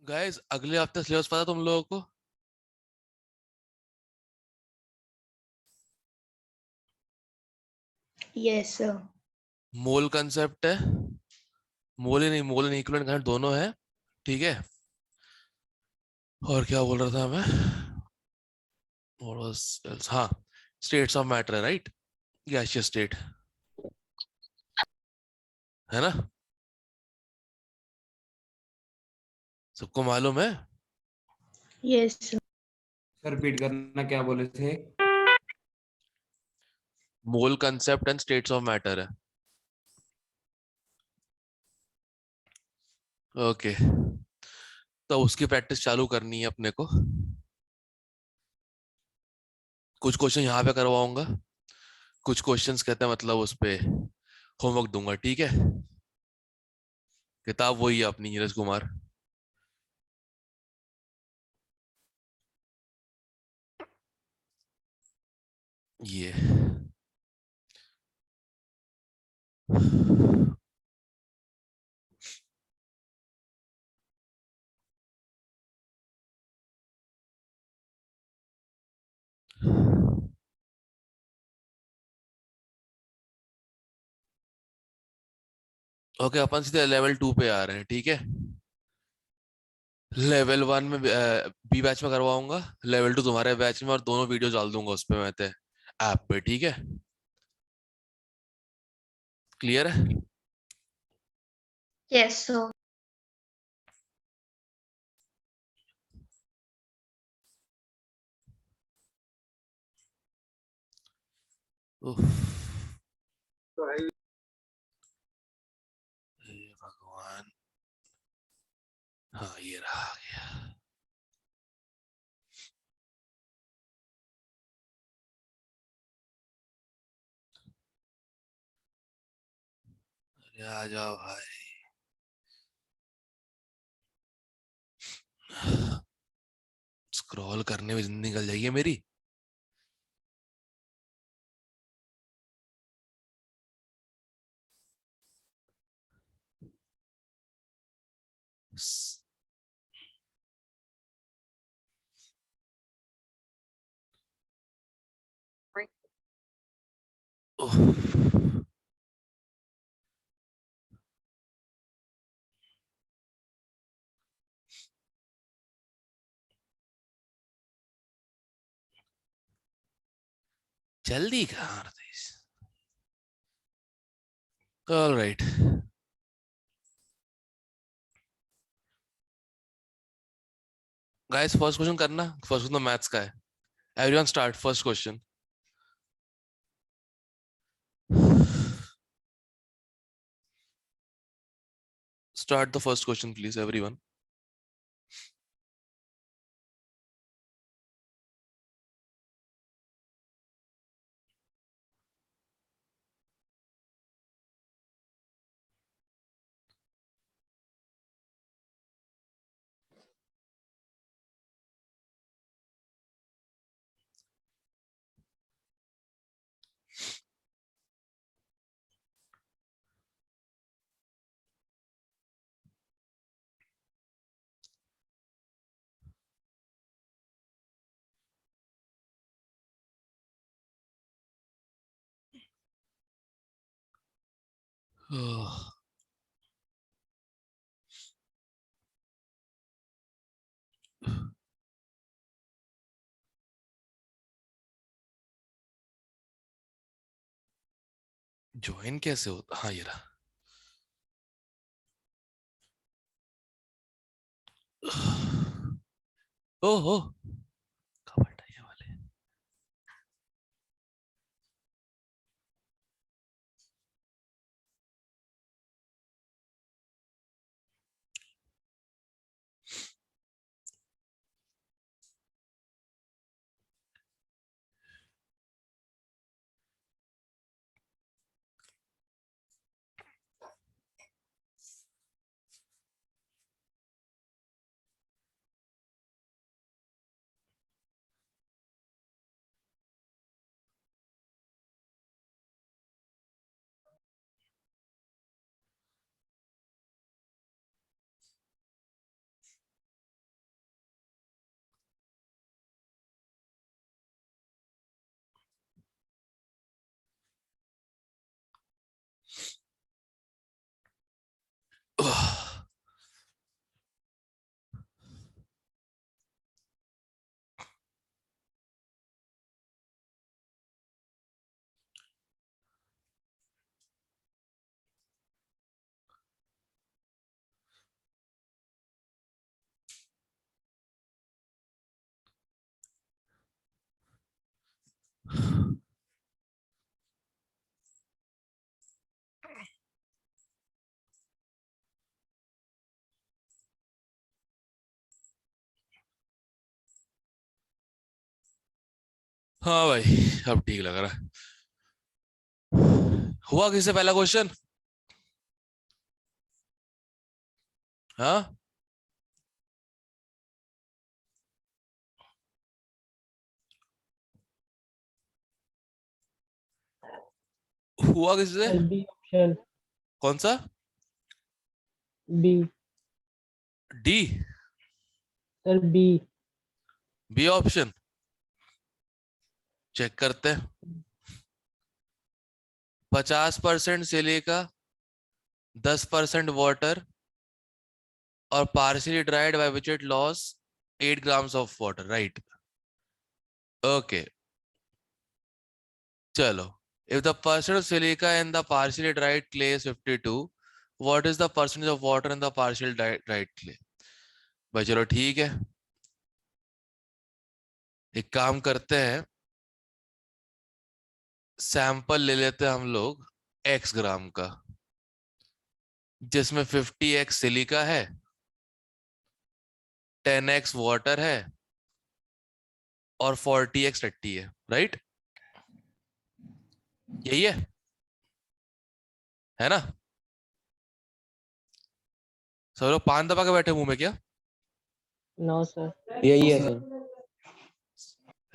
Guys अगले हफ्ते syllabus पता है तुम लोगों को? Yes, sir. मोल कंसेप्ट है। मोल ही नहीं, मोल एंड इक्विवेलेंट कंसेप्ट दोनों है। ठीक है। और क्या बोल रहा था मैं? What was else? हाँ, स्टेट्स ऑफ मैटर है, राइट? गैसियस स्टेट, है ना? सबको मालूम है। Yes, sir. सर रिपीट करना, क्या बोले थे? मोल concept and states of matter है। ओके, तो उसकी प्रैक्टिस चालू करनी है अपने को। कुछ क्वेश्चन यहाँ पे करवाऊंगा, कुछ क्वेश्चंस कहते हैं मतलब उस पे होमवर्क दूंगा, ठीक है? किताब वही है अपनी, नीरज कुमार। ये ओके, अपन सीधे लेवल 2 पे आ रहे हैं, ठीक है? लेवल 1 में बी बैच में करवाऊंगा, लेवल 2 तुम्हारे बैच में, और दोनों वीडियो डाल दूंगा उस पे, मैं ऐप पे, ठीक है? क्लियर है? Yes, sir. उफ, हे भगवान। हाँ, ये रहा, आ गया। अरे आ जाओ भाई। स्क्रॉल करने में जिंदगी निकल जाएगी मेरी। स- उफ, जल्दी कर दे। All right guys, first question करना। फर्स्ट क्वेश्चन मैथ्स का है। Everyone start first question. Start the first question please everyone. Join कैसे होता? हाँ, ये रहा। ओहो, कब हटा ये वाले? हाँ भाई, अब ठीक लग रहा है। हुआ किससे पहला क्वेश्चन? हाँ, हुआ किससे? Sir B option. कौन सा? B. D? Sir B. B option? Check करते हैं। 50% सिलिका, 10% वाटर और partially dried by which it loss 8 grams of water, right? Okay, चलो। If the percentage of silica in the partially dried clay is 52, what is the percentage of water in the partially dried clay? भाई चलो ठीक है, एक काम करते हैं, sample ले लेते हैं हम लोग x ग्राम का, जिसमें 50x सिलिका है, 10x वाटर है और 40x टट्टी है, राइट? यही है ना? सब लोग पान दबा के बैठे मुंह में क्या नो सर। यही है सर।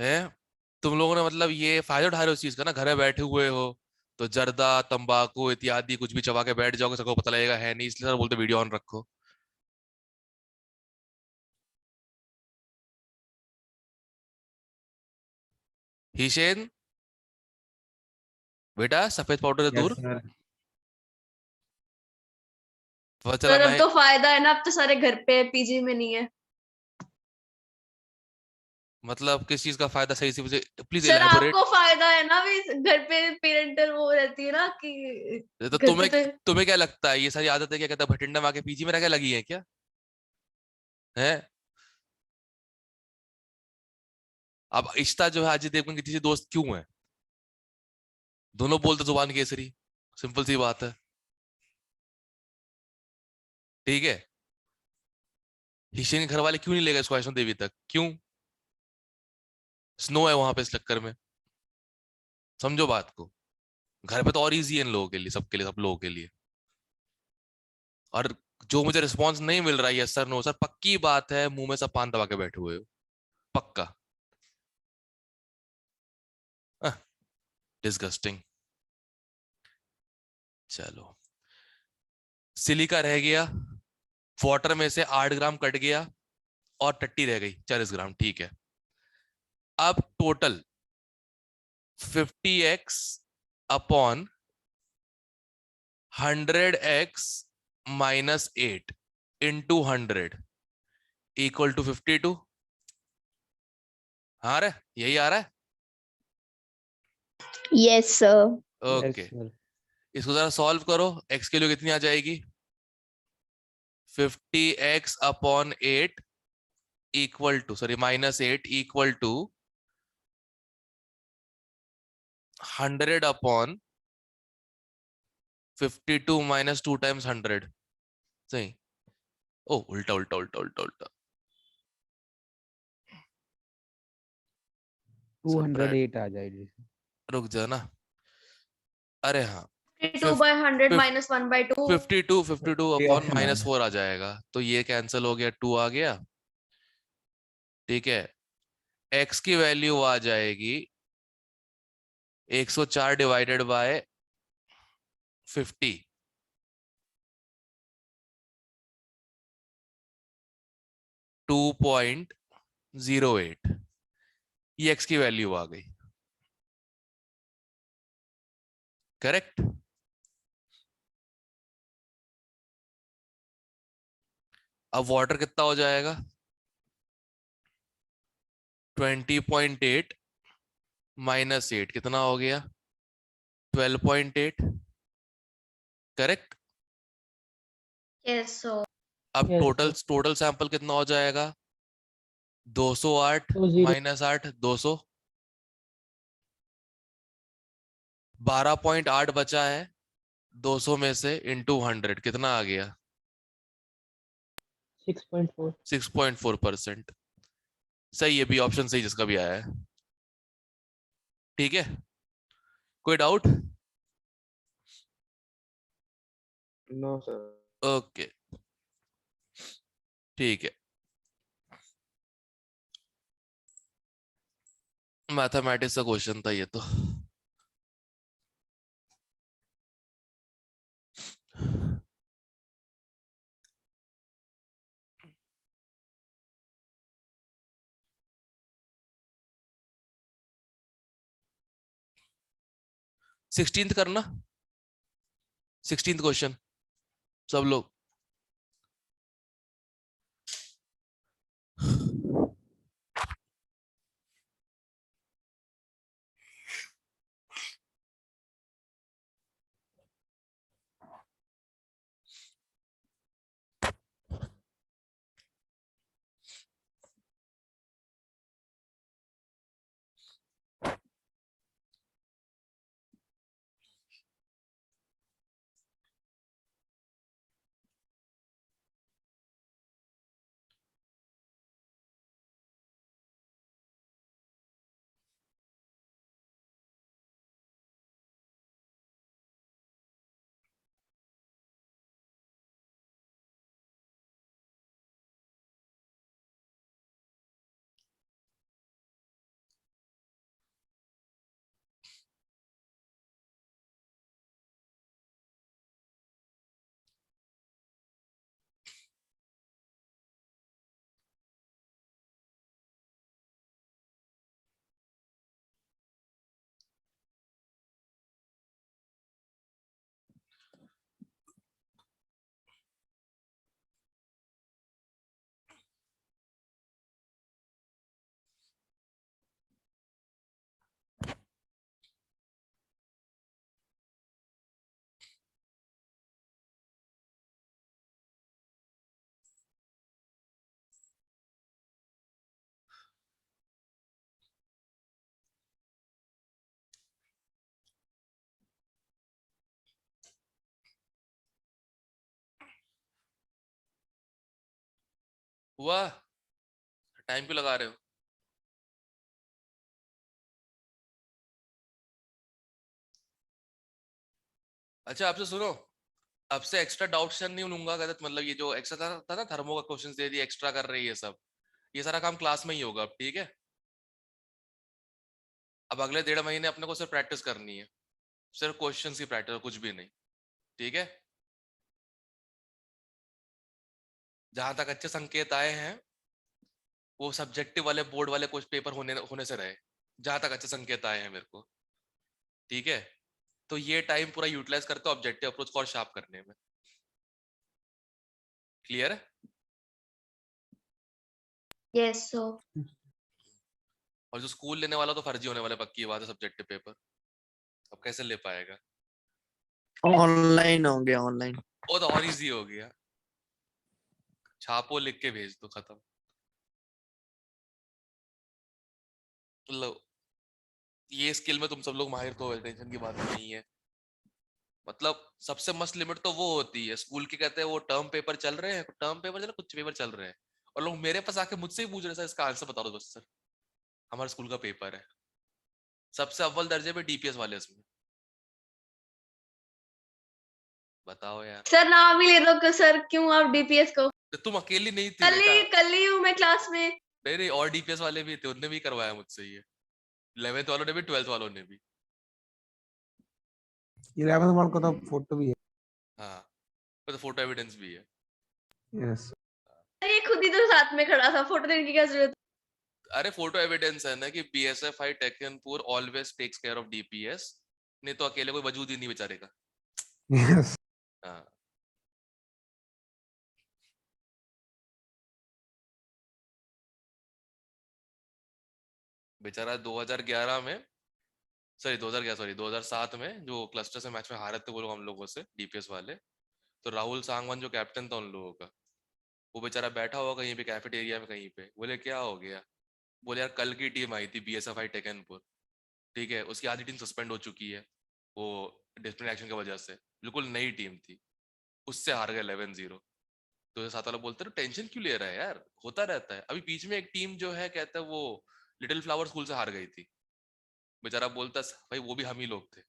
है? तुम लोगों ने मतलब ये फायदा उठा रहे हो उस चीज का ना, घर में बैठे हुए हो तो जर्दा तंबाकू इत्यादि कुछ भी चबा के बैठ जाओगे, सबको पता लगेगा है नहीं, इसलिए सर बोलते वीडियो ऑन रखो। हिशेन बेटा, सफेद पाउडर से यस दूर। सर। पता चला सर अब मैं तो फायदा है ना, अब तो सारे घर पे पीजी में नहीं है। मतलब किस चीज का फायदा, सही से मुझे प्लीज सर इलेबोरेट। आपको फायदा है ना, भी घर पे पेरेंटल वो रहती है ना कि तो घर तुम्हें पे तो तुम्हें क्या लगता है ये सारी आदतें क्या कहता है भटिंडा में आके पीजी में रह के लगी है क्या? है? अब इश्ता जो है अजय देवगन की तीसरी दोस्त क्यों है? दोनों बोलते जुबान केसरी, सिंपल सी बात है, ठीक है? हिशेन के घर वाले क्यों नहीं ले गए इसको वैष्णो देवी तक, क्यों? स्नो है वहां पे इस चक्कर में, समझो बात को। घर पे तो और इजी है इन लोगों के लिए, सबके लिए, सब लोगों के लिए। और जो मुझे रिस्पांस नहीं मिल रहा है यस सर नो सर, पक्की बात है मुंह में सब पान दबा के बैठे हुए हो, पक्का। डिस्गस्टिंग। चलो, सिलिका रह गया, वाटर में से 8 ग्राम कट गया और टट्टी रह गई 40 ग्राम, ठीक है। अब total 50x upon 100x minus 8 into 100 equal to 52। हाँ रे, यही आ रहा है। Yes, sir. Okay, yes sir. इसको जरा सॉल्व करो, x के लिए कितनी आ जाएगी? 50x upon 8 equal to, sorry minus 8 equal to 100 upon 52 minus 2 times 100, सही? ओ उल्टा उल्टा उल्टा उल्टा उल्टा, 208 आ जाएगी। रुक जा ना, अरे हाँ, 52/100 माइनस 1/2। 52 ये अपॉन ऑप्शन आ माइनस रहा 4 आ जाएगा, तो ये कैंसिल हो गया, 2 आ गया, ठीक है। x की वैल्यू आ जाएगी 104 डिवाइडेड बाय 50, 2.08, ये x की वैल्यू आ गई, करेक्ट? अब वाटर कितना हो जाएगा 20.8 माइनस 8 कितना हो गया 12.8 करेक्ट। Yes, so अब Yes, total sir. Total sample कितना हो जाएगा 208 20. माइनस 8 200 12.8 बचा है 200 में से इंटू 100 कितना आ गया 6.4. 6.4%। सही है बी ऑप्शन सही जिसका भी आया है। ठीक है कोई डाउट। No sir. ओके ठीक है मैथमेटिक्स का क्वेश्चन था ये तो। सिक्सटींथ करना 16th क्वेश्चन सब लोग। हुआ टाइम क्यों लगा रहे हो। अच्छा आपसे सुनो अब से एक्स्ट्रा डाउट सेशन नहीं लूंगा कहते मतलब ये जो एक्स्ट्रा था ना थर्मो का क्वेश्चन दे दिया एक्स्ट्रा कर रही है सब ये सारा काम क्लास में ही होगा अब ठीक है। अब अगले 1.5 महीने अपने को सिर्फ प्रैक्टिस करनी है सिर्फ क्वेश्चन की प्रैक्टिस कुछ भी नहीं ठीक है। जहां तक अच्छे संकेत आए हैं वो सब्जेक्टिव वाले बोर्ड वाले कुछ पेपर होने होने से रहे जहां तक अच्छे संकेत आए हैं मेरे को ठीक है। तो ये टाइम पूरा यूटिलाइज करते हो ऑब्जेक्टिव अप्रोच को और शार्प करने में। क्लियर है। yes, so और जो स्कूल लेने वाला तो फर्जी होने वाला पक्की बात है सब्जेक्टिव पेपर अब कैसे ले पाएगा। ऑनलाइन होंगे ऑनलाइन। वो तो और इजी हो गया छापो लिख के भेज दो खत्म। लो ये स्किल में तुम सब लोग माहिर तो टेंशन की बात नहीं है। मतलब सबसे मस्त लिमिट तो वो होती है स्कूल के कहते हैं वो टर्म पेपर चल रहे हैं टर्म पेपर चल कुछ पेपर चल रहे हैं और लोग मेरे पास आके मुझसे ही पूछ रहे सर इसका आंसर बता दो बस सर हमारे स्कूल का पेपर है सबसे अव्वल दर्जे पे डीपीएस वाले इसमें बताओ यार। सर नाम ही ले लो सर क्यों आप डीपीएस को तो तुम अकेली नहीं थी बेटा कल ही हूँ मैं क्लास में। नहीं नहीं और डीपीएस वाले भी थे उनने भी करवाया मुझसे ये 11th वालों ने भी 12th वालों ने भी। 11th वाले को तो फोटो भी है। हाँ तो फोटो एविडेंस भी है। यस ये खुद ही तो साथ में खड़ा था फोटो देने की क्या जरूरत। अरे फोटो एविडेंस है ना कि BSFI Tekanpur always takes care of DPS नहीं तो अकेले कोई वजूद ही नहीं बेचारे का। यस हाँ बेचारा 2011 में, सॉरी 2007 में जो क्लस्टर से मैच में हारे थे वो लोग हम लोगों से, डीपीएस वाले, तो राहुल सांगवान जो कैप्टन था उन लोगों का, वो बेचारा बैठा हुआ कहीं पे कैफेटेरिया में कहीं पे, बोले क्या हो गया, बोले यार कल की टीम आई थी बीएसएफआई टेकनपुर, ठीक है, उसकी आधी टीम सस्पेंड हो चुकी है वो डिसिप्लिनरी एक्शन की वजह से, बिल्कुल नई टीम थी, उससे हार गए 11-0। तो साथ वाला बोलते रहे टेंशन क्यों ले रहा है यार, होता रहता है। अभी बीच में एक टीम जो है कहता है वो लिटिल फ्लावर स्कूल से हार गई थी, बेचारा बोलता भाई वो भी हम ही लोग थे,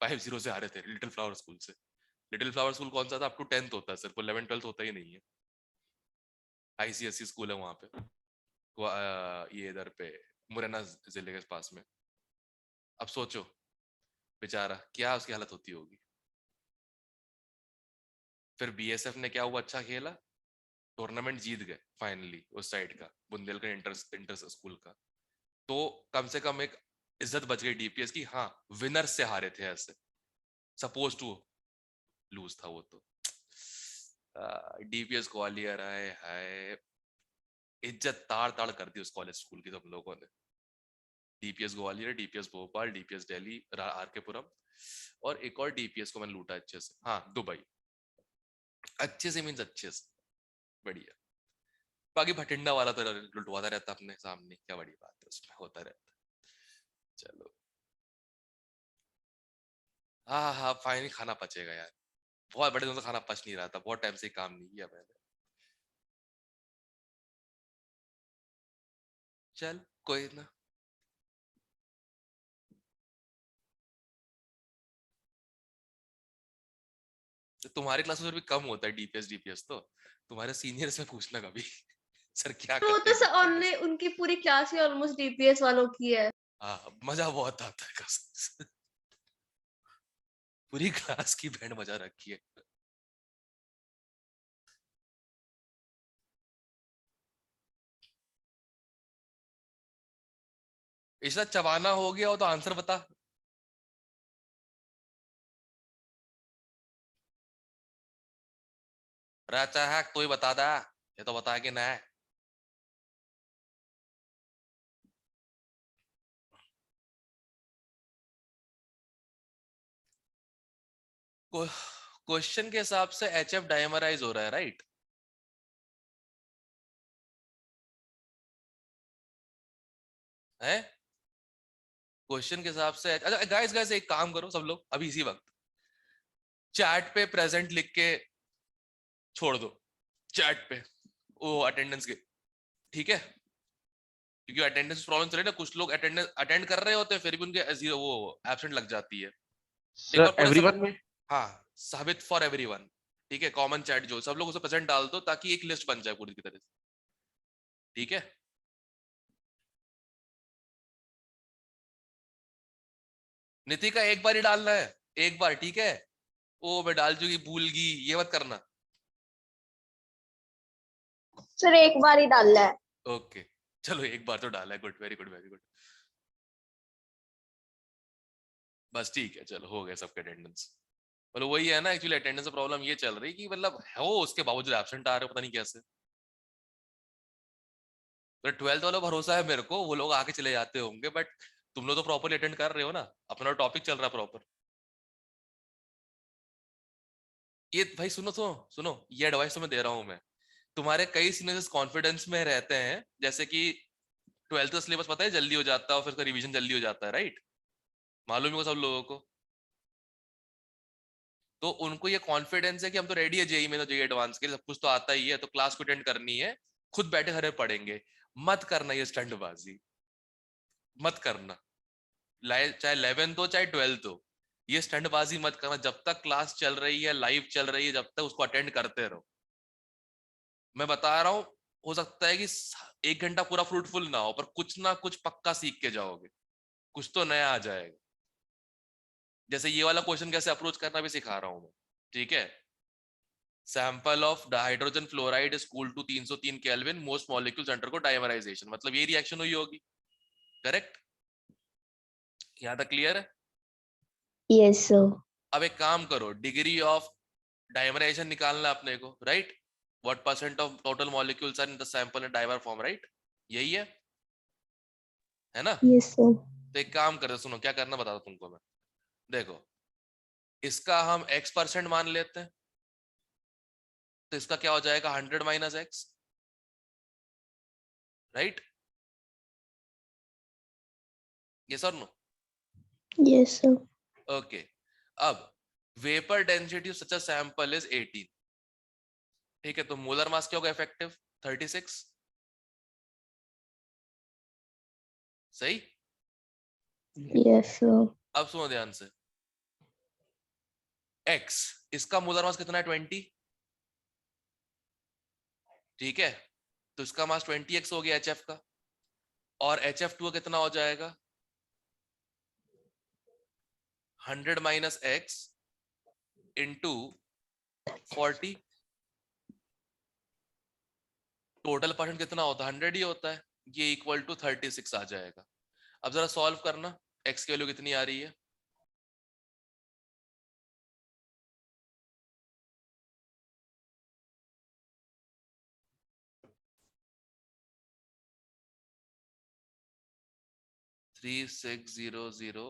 5-0 से हारे थे लिटिल फ्लावर स्कूल से। लिटिल फ्लावर स्कूल कौन सा था, अप टू 10th होता है, सिर्फ 11-12 होता ही नहीं है, आईसीएससी स्कूल है वहां पे, ये इधर पे मुरैना जिले के पास में। अब सोचो बेचारा क्या उसकी हालत होती होगी। फिर बीएसएफ ने क्या हुआ, अच्छा खेला, टूर्नामेंट जीत गए फाइनली उस साइड का, बुंदेलखंड इंटर स्कूल का, तो कम से कम एक इज्जत बच गई डीपीएस की, हाँ विनर से हारे थे ऐसे, सपोज टू लूज था वो तो। डीपीएस ग्वालियर आए हाय, इज्जत ताड़ ताड़ कर दी उस कॉलेज स्कूल की तुम लोगों ने। DPS Gwalior, DPS Bhopal, DPS Delhi, RK Puram, और एक और डीपीएस को मैंने लूटा अच्छे से, हाँ दुबई, अच्छे से मीन्स अच्छे से, बढ़िया। बाकी भटिंडा वाला तो लुटवाता रहता अपने सामने, क्या बड़ी बात है उसमें, होता रहता। चलो हाँ हाँ फाइनली खाना पचेगा यार, बहुत बड़े दिनों से खाना पच नहीं रहा था, बहुत टाइम से काम नहीं किया मैंने। चल कोई ना। तो तुम्हारे क्लास में भी कम होता है डीपीएस तो, तुम्हारे सीनियर्स में पूछना कभी सर क्या तो वो करते तो हैं उनने उनकी पूरी क्लास ही ऑलमोस्ट डीपीएस वालों की है। हाँ मजा बहुत आता है कसम से। पूरी क्लास की बैंड मजा रखी है। इसका चबाना हो गया हो तो आंसर बता। रहता है तो ही बता दा, ये तो बता कि ना। क्वेश्चन के हिसाब से एचएफ डाइमराइज हो रहा है राइट? है क्वेश्चन के हिसाब से। अच्छा गाइस गाइस एक काम करो सब लोग अभी इसी वक्त चैट पे प्रेजेंट लिख के छोड़ दो, चैट पे वो अटेंडेंस के, ठीक है? क्योंकि अटेंडेंस प्रॉब्लम चल रही है ना, कुछ लोग अटेंडेंस अटेंड कर रहे होते हैं फिर भी उनके जीरो वो एब्सेंट लग जाती है। एक बार पूरा एवरीवन में हाँ साबित फॉर एवरीवन, ठीक है? कॉमन चैट जो सब लोग उसे प्रेजेंट डाल दो ताकि एक लिस्ट बन जाए पूरी की तरह से, ठीक है? नितिका एक बार ही डालना है, एक बार, ठीक है? ओ मैं डाल चुकी, भूल गई, ये मत करना। सर एक बार ही डालना है। ओके चलो एक बार तो डाला है, good, very good very good, बस ठीक है, चलो हो गया सबके अटेंडेंस। मतलब वही है ना, एक्चुअली अटेंडेंस प्रॉब्लम ये चल रही कि मतलब हो उसके बावजूद एब्सेंट आ रहे हो, पता नहीं कैसे। तो 12th वालों भरोसा है मेरे को, वो लोग आके चले जाते होंगे, बट तुम लोग तो प्रॉपरली अटेंड कर रहे हो ना, अपना टॉपिक चल रहा है प्रॉपर। ये भाई सुनो सुनो सुनो, ये एडवाइस तो मैं दे रहा हूं मैं, तुम्हारे कई सीनियर्स कॉन्फिडेंस में रहते हैं, जैसे कि 12th का सिलेबस पता है जल्दी हो जाता है और फिर उसका रिवीजन जल्दी हो जाता है राइट, मालूम ही हो सब लोगों को। तो उनको ये कॉन्फिडेंस है कि हम तो रेडी है जेई में, तो जेई एडवांस के लिए सब कुछ तो आता ही है, तो क्लास को अटेंड करनी है, खुद बैठे हरे पढ़ेंगे। मत करना ये स्टंटबाजी, मत करना, चाहे 11th हो चाहे 12th हो, ये स्टंटबाजी मत करना। जब तक क्लास चल रही है, लाइव चल रही है, जब तक उसको अटेंड करते रहो। मैं बता रहा हूं, हो सकता है कि 1 घंटा पूरा फ्रूटफुल ना हो, पर कुछ ना कुछ पक्का सीख के जाओगे, कुछ तो नया आ जाएगा। जैसे ये वाला क्वेश्चन कैसे अप्रोच करना भी सिखा रहा हूं मैं, ठीक है? Sample of hydrogen fluoride is cool to 303 kelvin, most molecules undergo dimerisation, मतलब ये रिएक्शन हुई होगी, करेक्ट? यहां तक क्लियर है? Yes sir. अब एक काम करो, डिग्री ऑफ डाइमराइजेशन निकालना अपने को, right? What percent of total molecules are in the sample in dimer form, right? यही है। है ना? Yes, sir. तो एक काम करते, सुनो क्या करना बताता तुमको मैं। देखो, इसका हम x% मान लेते हैं, तो इसका क्या हो जाएगा 100 माइनस एक्स, राइट? ये sir no? Yes, sir. Okay, अब vapour density of such a sample is 18, ठीक है? तो मोलर मास क्या होगा इफेक्टिव 36, सही? Yes, sir. अब सुनो ध्यान से, x इसका मोलर मास कितना है 20, ठीक है? तो इसका मास 20x हो गया HF का, और HF2 कितना हो जाएगा 100 minus x into 40, total percent कितना होता है 100 ही होता है, ये इक्वल टू 36 आ जाएगा। अब जरा सॉल्व करना, x की वैल्यू कितनी आ रही है, three six zero zero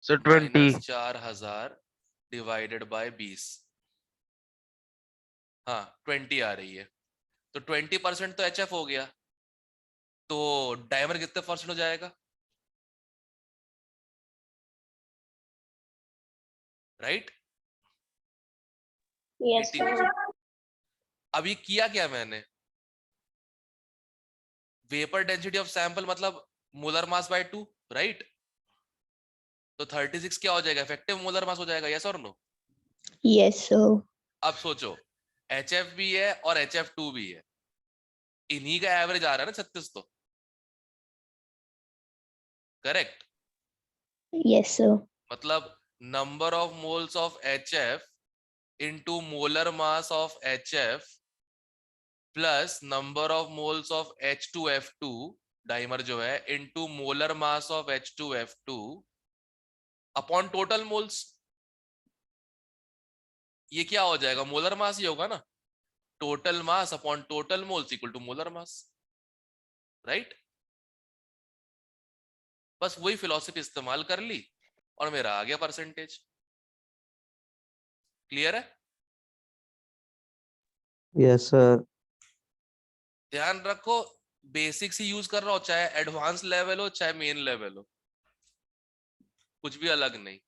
sir 20 minus 4000 divided by 20, हाँ 20 आ रही है। तो 20% तो HF हो गया, तो डायमर कितने परसेंट हो जाएगा, राइट? Yes, 18। sir. अभी किया क्या मैंने, वेपर डेंसिटी ऑफ सैंपल मतलब मोलर मास बाय 2, राइट? तो 36 क्या हो जाएगा इफेक्टिव मोलर मास हो जाएगा, यस और नो? Yes, sir. अब सोचो, HF भी है और HF2 भी है, इन्हीं का एवरेज आ रहा है ना 36, तो करेक्ट? Yes, sir. मतलब number of moles of HF into molar mass of HF plus number of moles of H2F2 dimer जो है into molar mass of H2F2 upon total moles. ये क्या हो जाएगा, मोलर मास ही होगा ना, total mass upon total moles equal to molar mass, right? बस वही फिलॉसफी इस्तेमाल कर ली और मेरा आ गया परसेंटेज। क्लियर है? Yes, sir. ध्यान रखो, बेसिक्स ही यूज कर रहा हो, चाहे एडवांस लेवल हो चाहे मेन लेवल हो, कुछ भी अलग नहीं।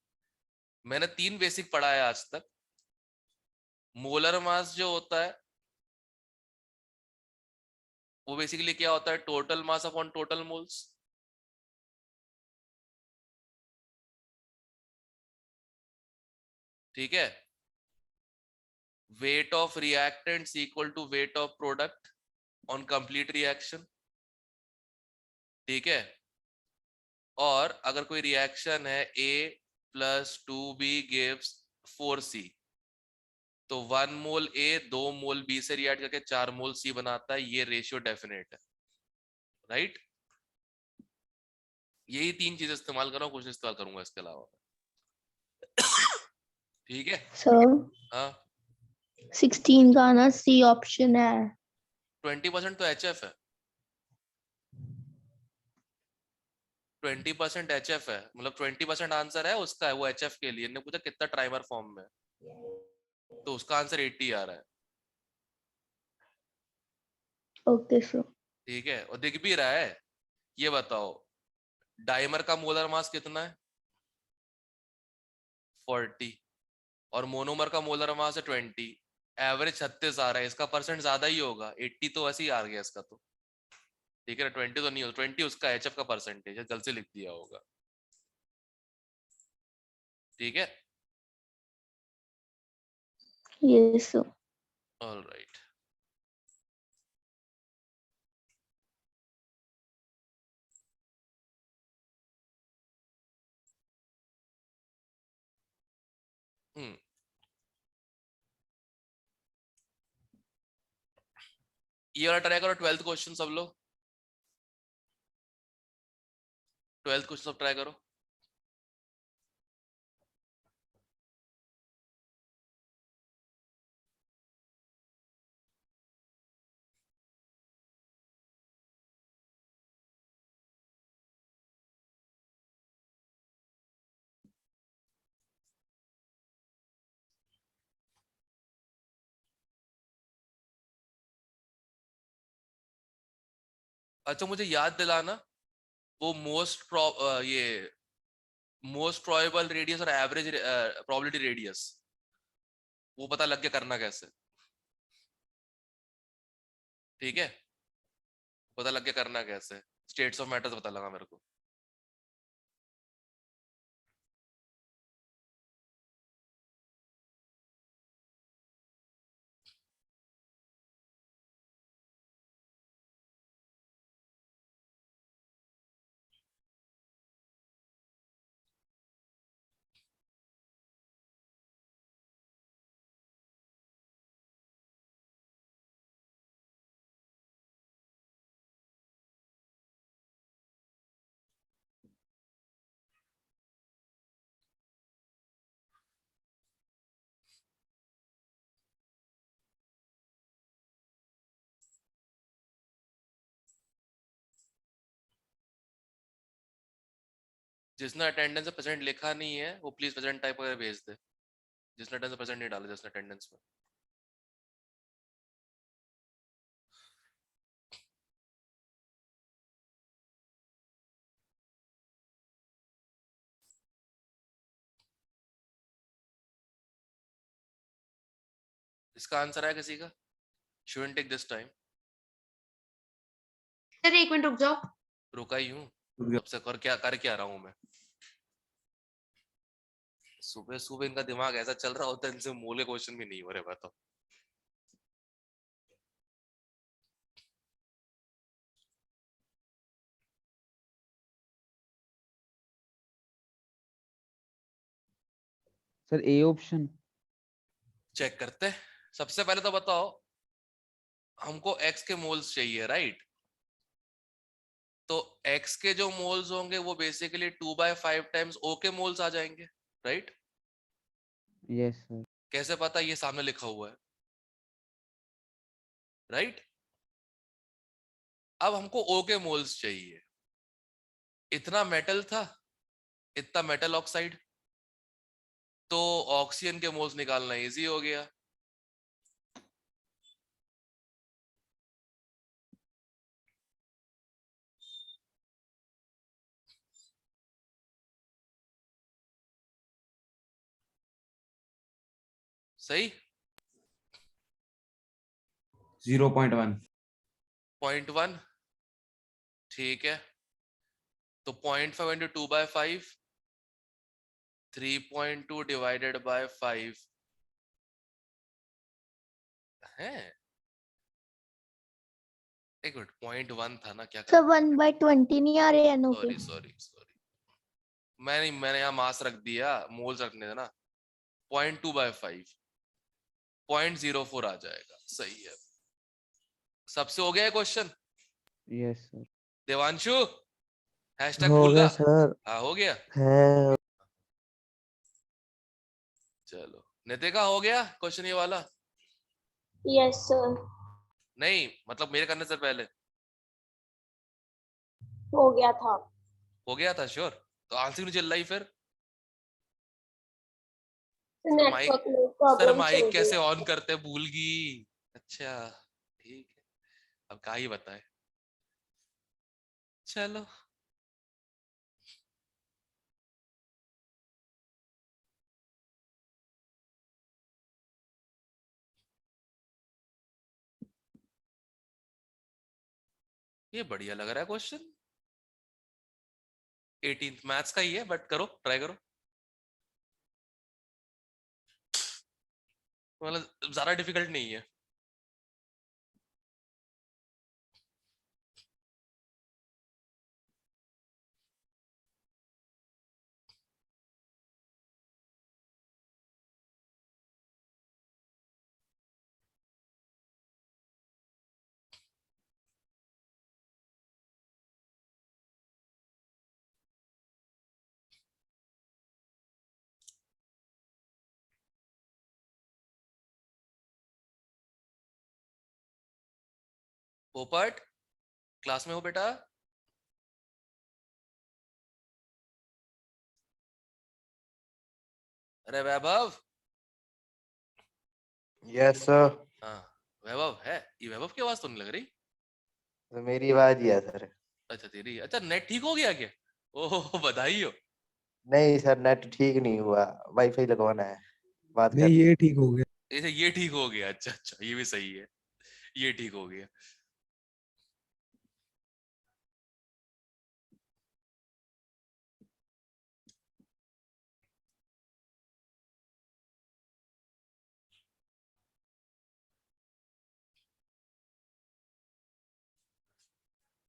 मैंने 3 बेसिक पढ़ा है आज तक। मोलर मास जो होता है वो बेसिकली क्या होता है, total mass upon total moles. ठीक है? Weight of reactants equal to weight of product on complete reaction. ठीक है? और अगर कोई रिएक्शन है A plus 2B gives 4C, तो 1 मोल A 2 मोल B से रिएक्ट करके 4 मोल C बनाता है, ये रेशियो डेफिनेट है, राइट? यही 3 चीजें इस्तेमाल कर रहा हूँ, कुछ नहीं इस्तेमाल करूंगा इसके अलावा। ठीक है? Sir, हाँ, 16 का ना C ऑप्शन है। 20% तो HF है, 20% HF है, मतलब 20% आंसर है उसका, है वो HF के लिए। ने पूछा कितना ट्राइमर फॉर्म में, तो उसका आंसर 80 आ रहा है। Okay, sir. ठीक है? और दिख भी रहा है। ये बताओ, डाइमर का मोलर मास कितना है 40, और मोनोमर का मोलर मास है 20, एवरेज 36 आ रहा है, इसका परसेंट ज्यादा ही होगा, 80 तो वैसे ही आ गया इसका तो। ठीक है ना, 20 तो नहीं हो, 20 उसका HF का परसेंटेज है, गलत से लिख दिया होगा। ठीक है? Yes, sir. All right. Hmm, ये वाला ट्राई करो, 12th क्वेश्चन सब लोग, 12th क्वेश्चन सब ट्राई करो। अच्छा मुझे याद दिलाना, वो ये मोस्ट प्रोबेबल रेडियस और एवरेज प्रोबेबिलिटी रेडियस, वो पता लग गया करना कैसे? ठीक है, पता लग गया करना कैसे, स्टेट्स ऑफ मैटर्स पता लगा मेरे को। जिसने अटेंडेंस में प्रेजेंट लिखा नहीं है वो प्लीज प्रेजेंट टाइप करके भेज दे। जिसने अटेंडेंस प्रेजेंट नहीं डाला, जिसने अटेंडेंस में। इसका आंसर है किसी का? shouldn't take this time। Sir 1 minute रुक जाओ। रुका ही हूँ, रुक जाओ। तब से कर क्या रहा हूँ मैं। सुबह सुबह इनका दिमाग ऐसा चल रहा होता है, इनसे मूल के क्वेश्चन भी नहीं हो रहे। बताओ सर ए ऑप्शन। चेक करते हैं। सबसे पहले तो बताओ, हमको x के मोल्स चाहिए, राइट? तो x के जो मोल्स होंगे वो बेसिकली 2/5 टाइम्स O के मोल्स आ जाएंगे, राइट? Yes sir. कैसे पता? ये सामने लिखा हुआ है, राइट? अब हमको O के मोल्स चाहिए। इतना मेटल था, इतना मेटल ऑक्साइड, तो ऑक्सीजन के मोल्स निकालना इजी हो गया। सही। 0.1। 0.1, ठीक है। तो 0.5 इंटू 2/5, 3.2 डिवाइडेड बाय 5 है। एक मिनट, 0.1 था ना? क्या सर कर, 1/20 नहीं आ रहे एनओ के। सॉरी मैंने यहाँ मास रख दिया, मोल्स रखने थे ना। 0.2/5, 0.04 आ जाएगा। सही है। सबसे हो गया question? Yes sir. Devanshu hashtag हो भूल गया रहा? सर। हाँ हो गया। है। चलो नितिका, हो गया क्वेश्चन ये वाला? यस सर, नहीं मतलब मेरे करने से पहले हो गया था। हो गया था, श्योर? तो आंसर नहीं चल रही फिर? माइक, नेटवर्क में सर प्रॉब्लम चल माइक रही कैसे ऑन है। करते, भूल गई। अच्छा ठीक है, अब क्या ही बताए। चलो ये बढ़िया लग रहा है क्वेश्चन। 18th मैथ्स का ही है, बट करो, ट्राई करो। मतलब ज्यादा डिफिकल्ट नहीं है। पोपट क्लास में हो बेटा? अरे वैभव। Yes sir. हाँ वैभव है, ये वैभव की आवाज तो नहीं लग रही। तो मेरी आवाज ही है सर। अच्छा तेरी, अच्छा नेट ठीक हो गया क्या? ओह बधाई हो। नहीं सर, नेट ठीक नहीं हुआ, वाईफाई लगवाना है, बात नहीं करनी है। ये ठीक हो गया। ये ठीक हो गया, अच्छा अच्छा ये भी सही है, ये ठीक हो गया।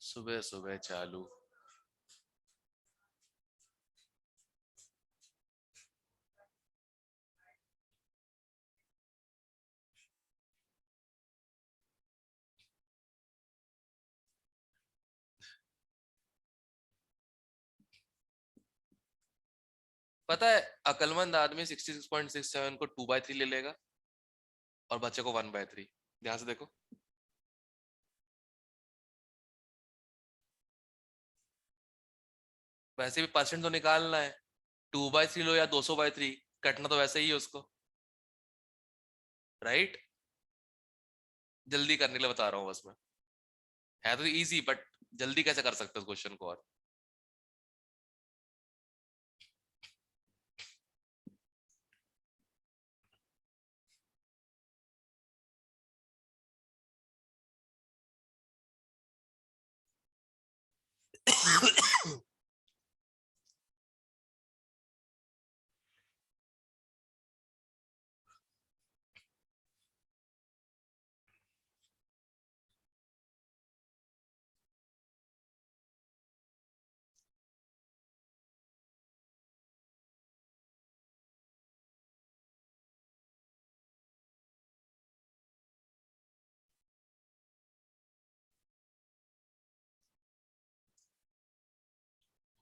सुबह सुबह चालू। पता है अकलमंद आदमी 66.67 को 2/3 ले लेगा और बच्चे को 1/3। ध्यान से देखो, वैसे भी परसेंट तो निकालना है, 2/3 लो या 200/3, कटना तो वैसे ही है उसको, राइट? जल्दी करने के लिए बता रहा हूँ बस मैं, है तो इजी बट जल्दी कैसे कर सकते हो क्वेश्चन को? और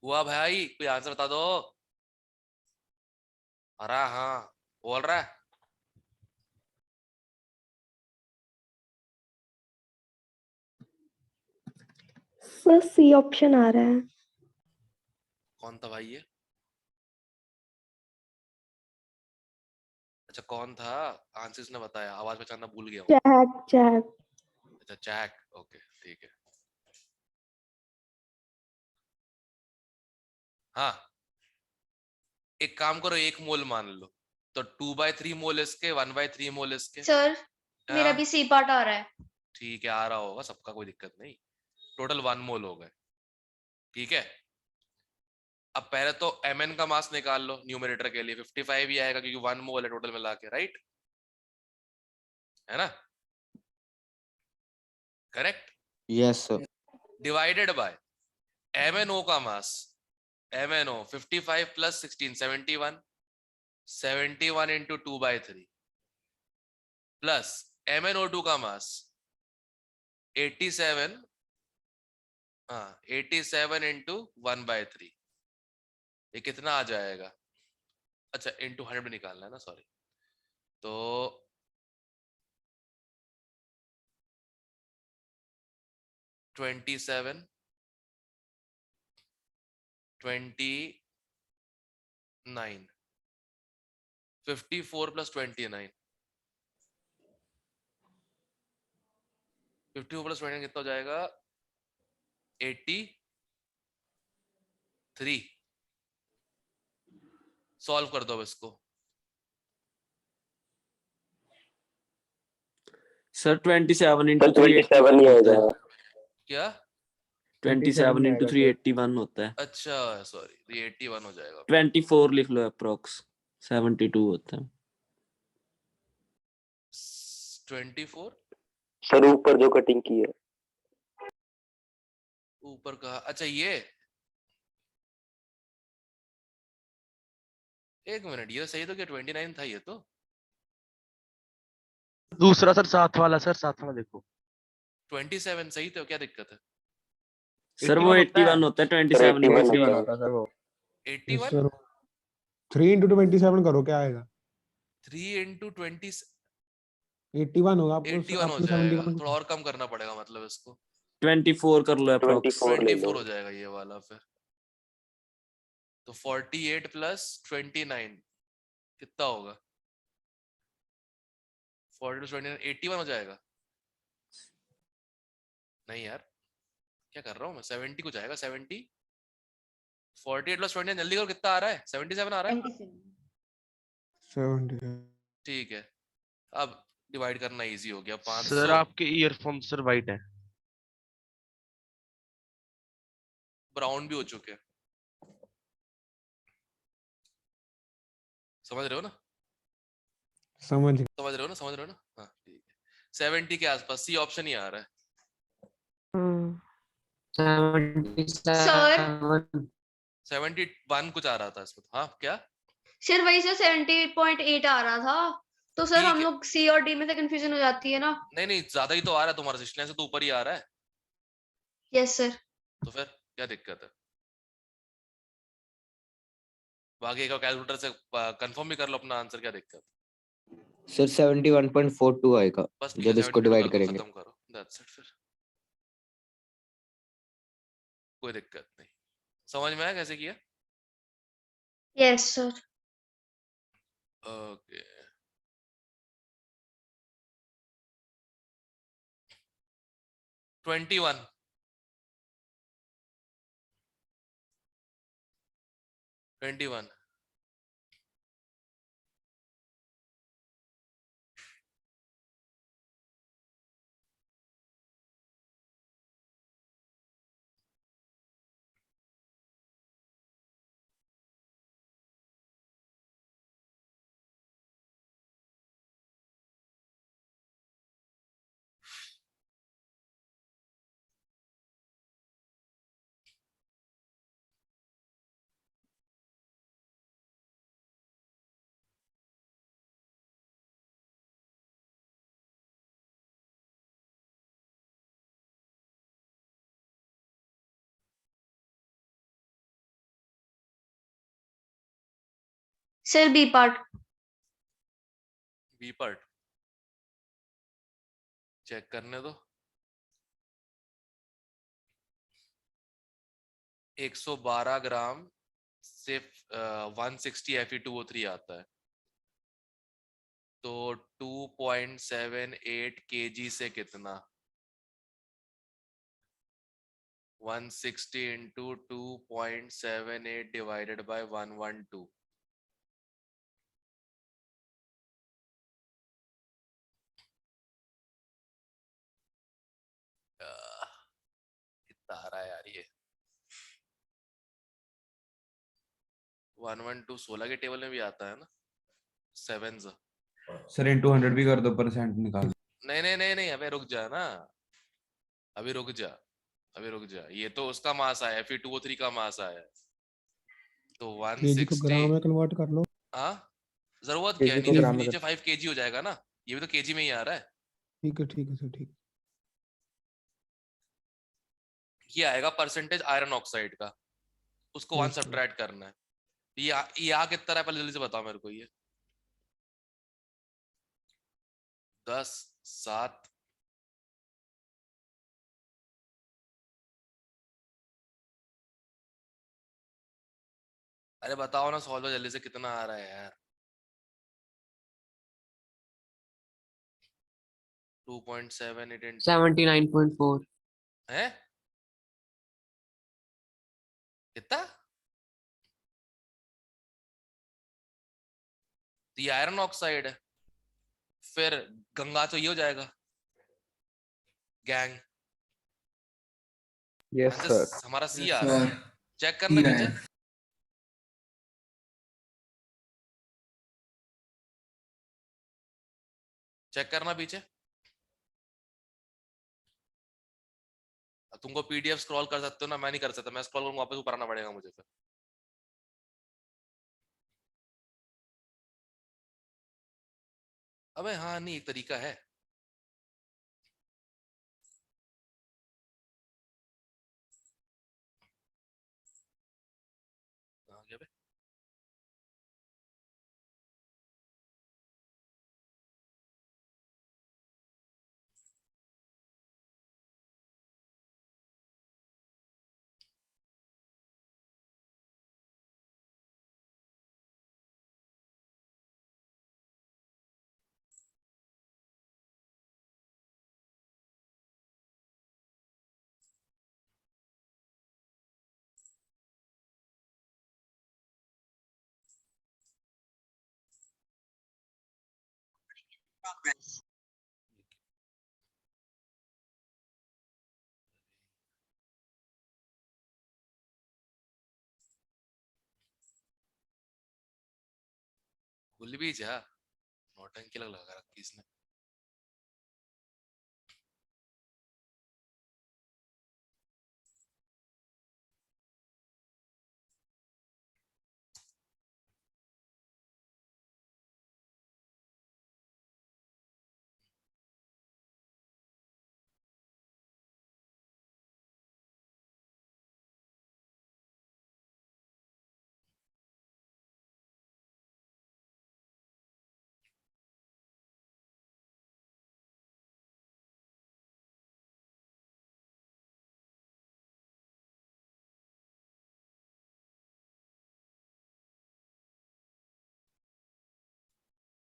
हुआ भाई, कोई आंसर बता दो। अरे हाँ, बोल रहा है। सर सी ऑप्शन आ रहा है। कौन था भाई ये? अच्छा कौन था? आंसर ने बताया, आवाज पहचानना भूल गया हूँ। Jack Jack. अच्छा जैक, ओके ठीक है। हाँ, एक काम करो, 1 मोल मान लो, तो 2/3 मोल इसके, 1/3 मोल इसके। सर मेरा हाँ, भी सी पार्ट आ रहा है। ठीक है, आ रहा होगा सबका, कोई दिक्कत नहीं। टोटल 1 मोल हो गए, ठीक है। अब पहले तो mn का मास निकाल लो, न्यूमरेटर के लिए 55 ही आएगा क्योंकि 1 मोल है टोटल मिला के, राइट? है ना? Correct. Yes sir. Divided by MnO का मास, MnO 55 plus 16 71, 71 into 2/3 plus MnO2 का मास 87, हाँ 87 इंटू 1/3, ये कितना आ जाएगा? अच्छा इंटू 100 निकालना है ना, सॉरी। तो 27, 29, 54 प्लस 29, 54 प्लस 29 कितना हो जाएगा? 83। सॉल्व कर दो अब इसको। सर 27 इंटू 381 होता है। क्या? 27 इंटू 381 होता है। अच्छा सॉरी, तो ये 81 हो जाएगा। 24 लिख लो अप्रोक्स, 72 होता है। 24 सर ऊपर जो कटिंग की है। ऊपर का, अच्छा ये, एक मिनट, ये सही तो क्या 29 था ये तो? दूसरा सर, साथ वाला सर, साथ वाला देखो। 27 सही तो, क्या दिक्कत है? सर वो 81 होता है, 27 इंटू 3 होता है सर वो। 81, सर 3 इंटू 27 करो क्या आएगा? 3 इंटू 20, 81 होगा। आपको 81 हो आपको जाएगा। 71 थोड़ा और कम करना पड़ेगा मतलब इसको। 24 कर लो अप्रोक्स। 24 हो जाएगा ये वाला फिर। तो 48 प्लस 29 कितना होगा? 40 प्लस 29 81 हो जाएगा। नहीं यार, क्या कर रहा हूँ मैं? 70 कुछ आएगा, 70 48 प्लस 20 जल्दी करो, कितना आ रहा है? 77 आ रहा है। 70 ठीक है, अब डिवाइड करना इजी हो गया। सर 500 आपके ईयरफोन सर वाइट है। ब्राउन भी हो चुके हैं, समझ रहे हो ना? समझ समझ रहे हो ना? समझ रहे हो ना? हाँ ठीक है, 70 के आसपास, सी ऑप्शन ही आ रहा है। 77 71 कुछ आ रहा था इसमें। हाँ क्या? सर वही सर 70.8 आ रहा था, तो सर ठीक हम है, लोग सी और डी में से कंफ्यूजन हो जाती है ना। नहीं नहीं, ज्यादा ही तो आ रहा है तुम्हारा, सिक्स लाइन से तो ऊपर ही आ रहा है, यस सर। तो फिर क्या दिक्कत है? बाकी का कैलकुलेटर से कंफर्म भी कर लो अपना आंसर, क्या दिक्कत? सर 71.42 आएगा बस ठीक है, जब इसको 72 कर डिवाइड दो, करेंगे। खत्म करो, दैट्स इट। फिर कोई दिक्कत नहीं, समझ में आया कैसे किया? Yes sir. Okay, twenty one. Sir B part. B part check करने दो। 112 ग्राम से 160 Fe2O3 आता है, तो 2.78 kg से कितना? 160 इंटू 2.78 डिवाइडेड बाय 112। कितना आ रहा है यार ये? 112 16 के टेबल में भी आता है ना, सेवन। सर इनटू 100 भी कर दो, परसेंट निकाल दो। नहीं नहीं नहीं नहीं, अबे रुक जा ना, अभी रुक जा, अभी रुक जा, ये तो उसका मास आया, Fe2O3 का मास आया है, तो केजी को 160। ग्राम में कन्वर्ट कर लो। हाँ, जरूरत क्या है? केजी को नीचे ग्राम में नीचे 5 kg हो जाएगा ना, ये भी तो केजी में ही आ रहा है। ठीक है सर, ठीक। ये आएगा परसेंटेज आयरन ऑक्साइड का, उसको वन ओके। सब्ट्रैक्ट करना है। ये आ कितना है पहले जल्दी से बताओ मेरे को ये। 10 7 अरे बताओ ना, सॉल्व जल्दी से, कितना आ रहा है यार? 2.78 इंटू 79.4 है कितना? तो ये आयरन ऑक्साइड है, फिर गंगा तो ये हो जाएगा, गैंग। Yes sir. आंसर हमारा सी आ रहा है, चेक करना पीछे। चेक करना पीछे, अब तुमको पीडीएफ स्क्रॉल कर सकते हो ना, मैं नहीं कर सकता, मैं स्क्रॉल करूंगा वापस ऊपर आना पड़ेगा मुझे फिर। अबे हाँ, नहीं एक तरीका है। कहाँ गया बे? भूल भी जा, नौटंकी लगा रखी इसने।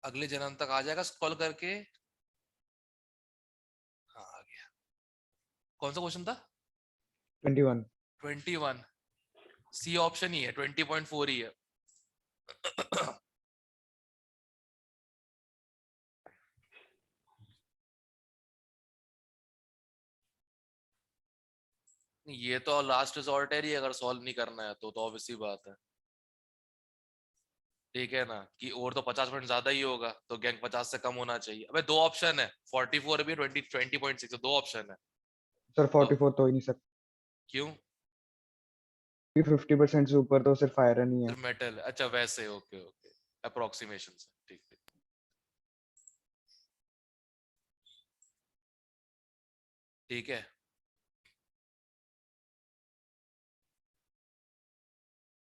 अगले जन्म तक आ जाएगा स्क्रॉल करके। हाँ आ गया। कौन सा क्वेश्चन था? 21। 21। सी ऑप्शन ही है, 20.4 ही है। ये तो लास्ट रिजॉर्ट है, अगर सॉल्व नहीं करना है तो ऑब्वियसली बात है। ठीक है ना कि और तो 50% ज्यादा ही होगा, तो गैंग 50 से कम होना चाहिए। अबे दो ऑप्शन है, 44 भी 20.6, दो ऑप्शन है। सर 44 तो हो ही नहीं सकता, क्यों? 50% से ऊपर तो सिर्फ आयरन ही है। सिर्फ मेटल? अच्छा वैसे, ओके ओके, अप्रोक्सीमेशन से, ठीक है। ठीक है।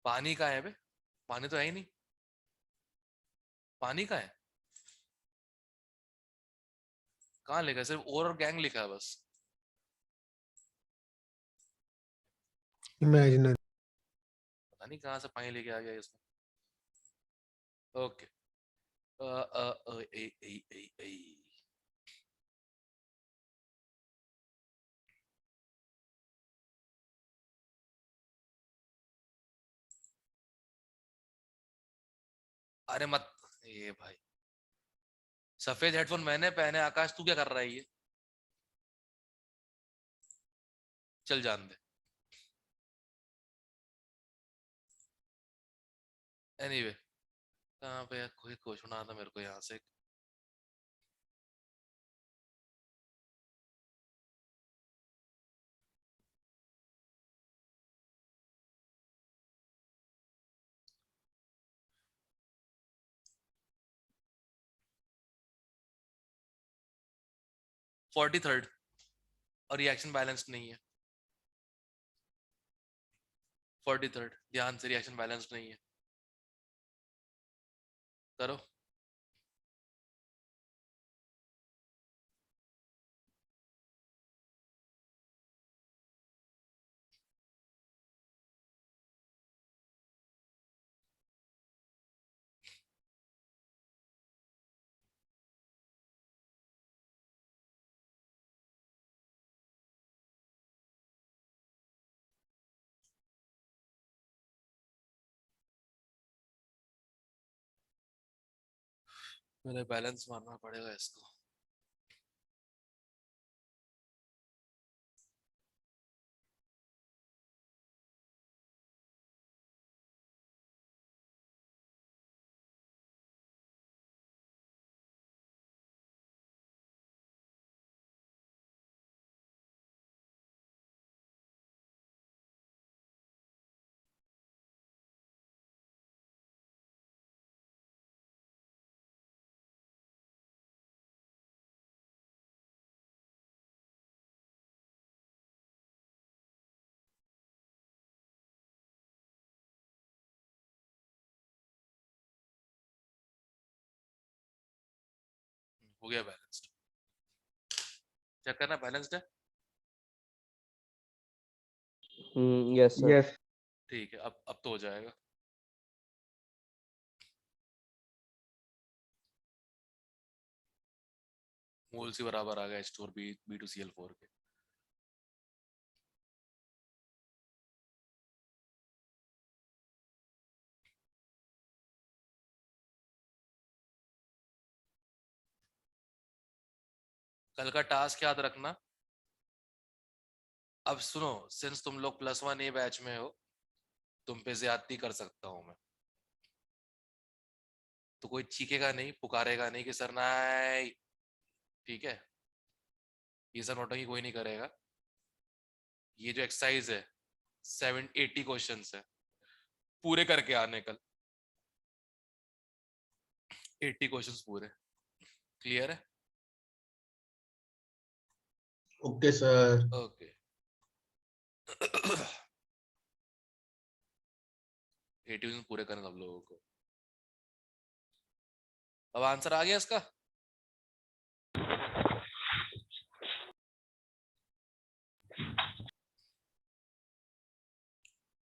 पानी का है बे? पानी तो है ही नहीं। पानी का है? कहाँ लिखा है? सिर्फ और गैंग लिखा है बस। इमेजिनरी। पता नहीं कहाँ से पानी लेके आ गया इसमें। ओके। अ अ अ ए ए ए ए अरे मत, ये भाई सफेद हेडफोन मैंने पहने, आकाश तू क्या कर रहा है ये? चल जान दे। एनीवे, कहाँ पे कोई क्वेश्चन आता मेरे को यहाँ से। फोर्टी थर्ड, और रिएक्शन बैलेंस्ड नहीं है। 43rd, ध्यान से, रिएक्शन बैलेंस्ड नहीं है। करो। मैंने बैलेंस मारना पड़ेगा इसको। हो गया बैलेंस्ड। चेक करना बैलेंस्ड है। Yes sir. यस। ठीक है, अब तो हो जाएगा। मोल सी बराबर आ गया H2 और B2Cl4 के। कल का टास्क याद रखना। अब सुनो, सिंस तुम लोग +1 A बैच में हो, तुम पे ज्यादती कर सकता हूं मैं। तो कोई चीखेगा नहीं, पुकारेगा नहीं कि सर नहीं, ठीक है? ये सर नोटंकी कोई नहीं करेगा। ये जो एक्सरसाइज है 780 क्वेश्चंस है, पूरे करके आने कल 80 क्वेश्चंस पूरे। क्लियर है? Okay sir. ओके। 80 क्वेश्चन पूरे करने सब लोगों को। अब आंसर आ गया इसका?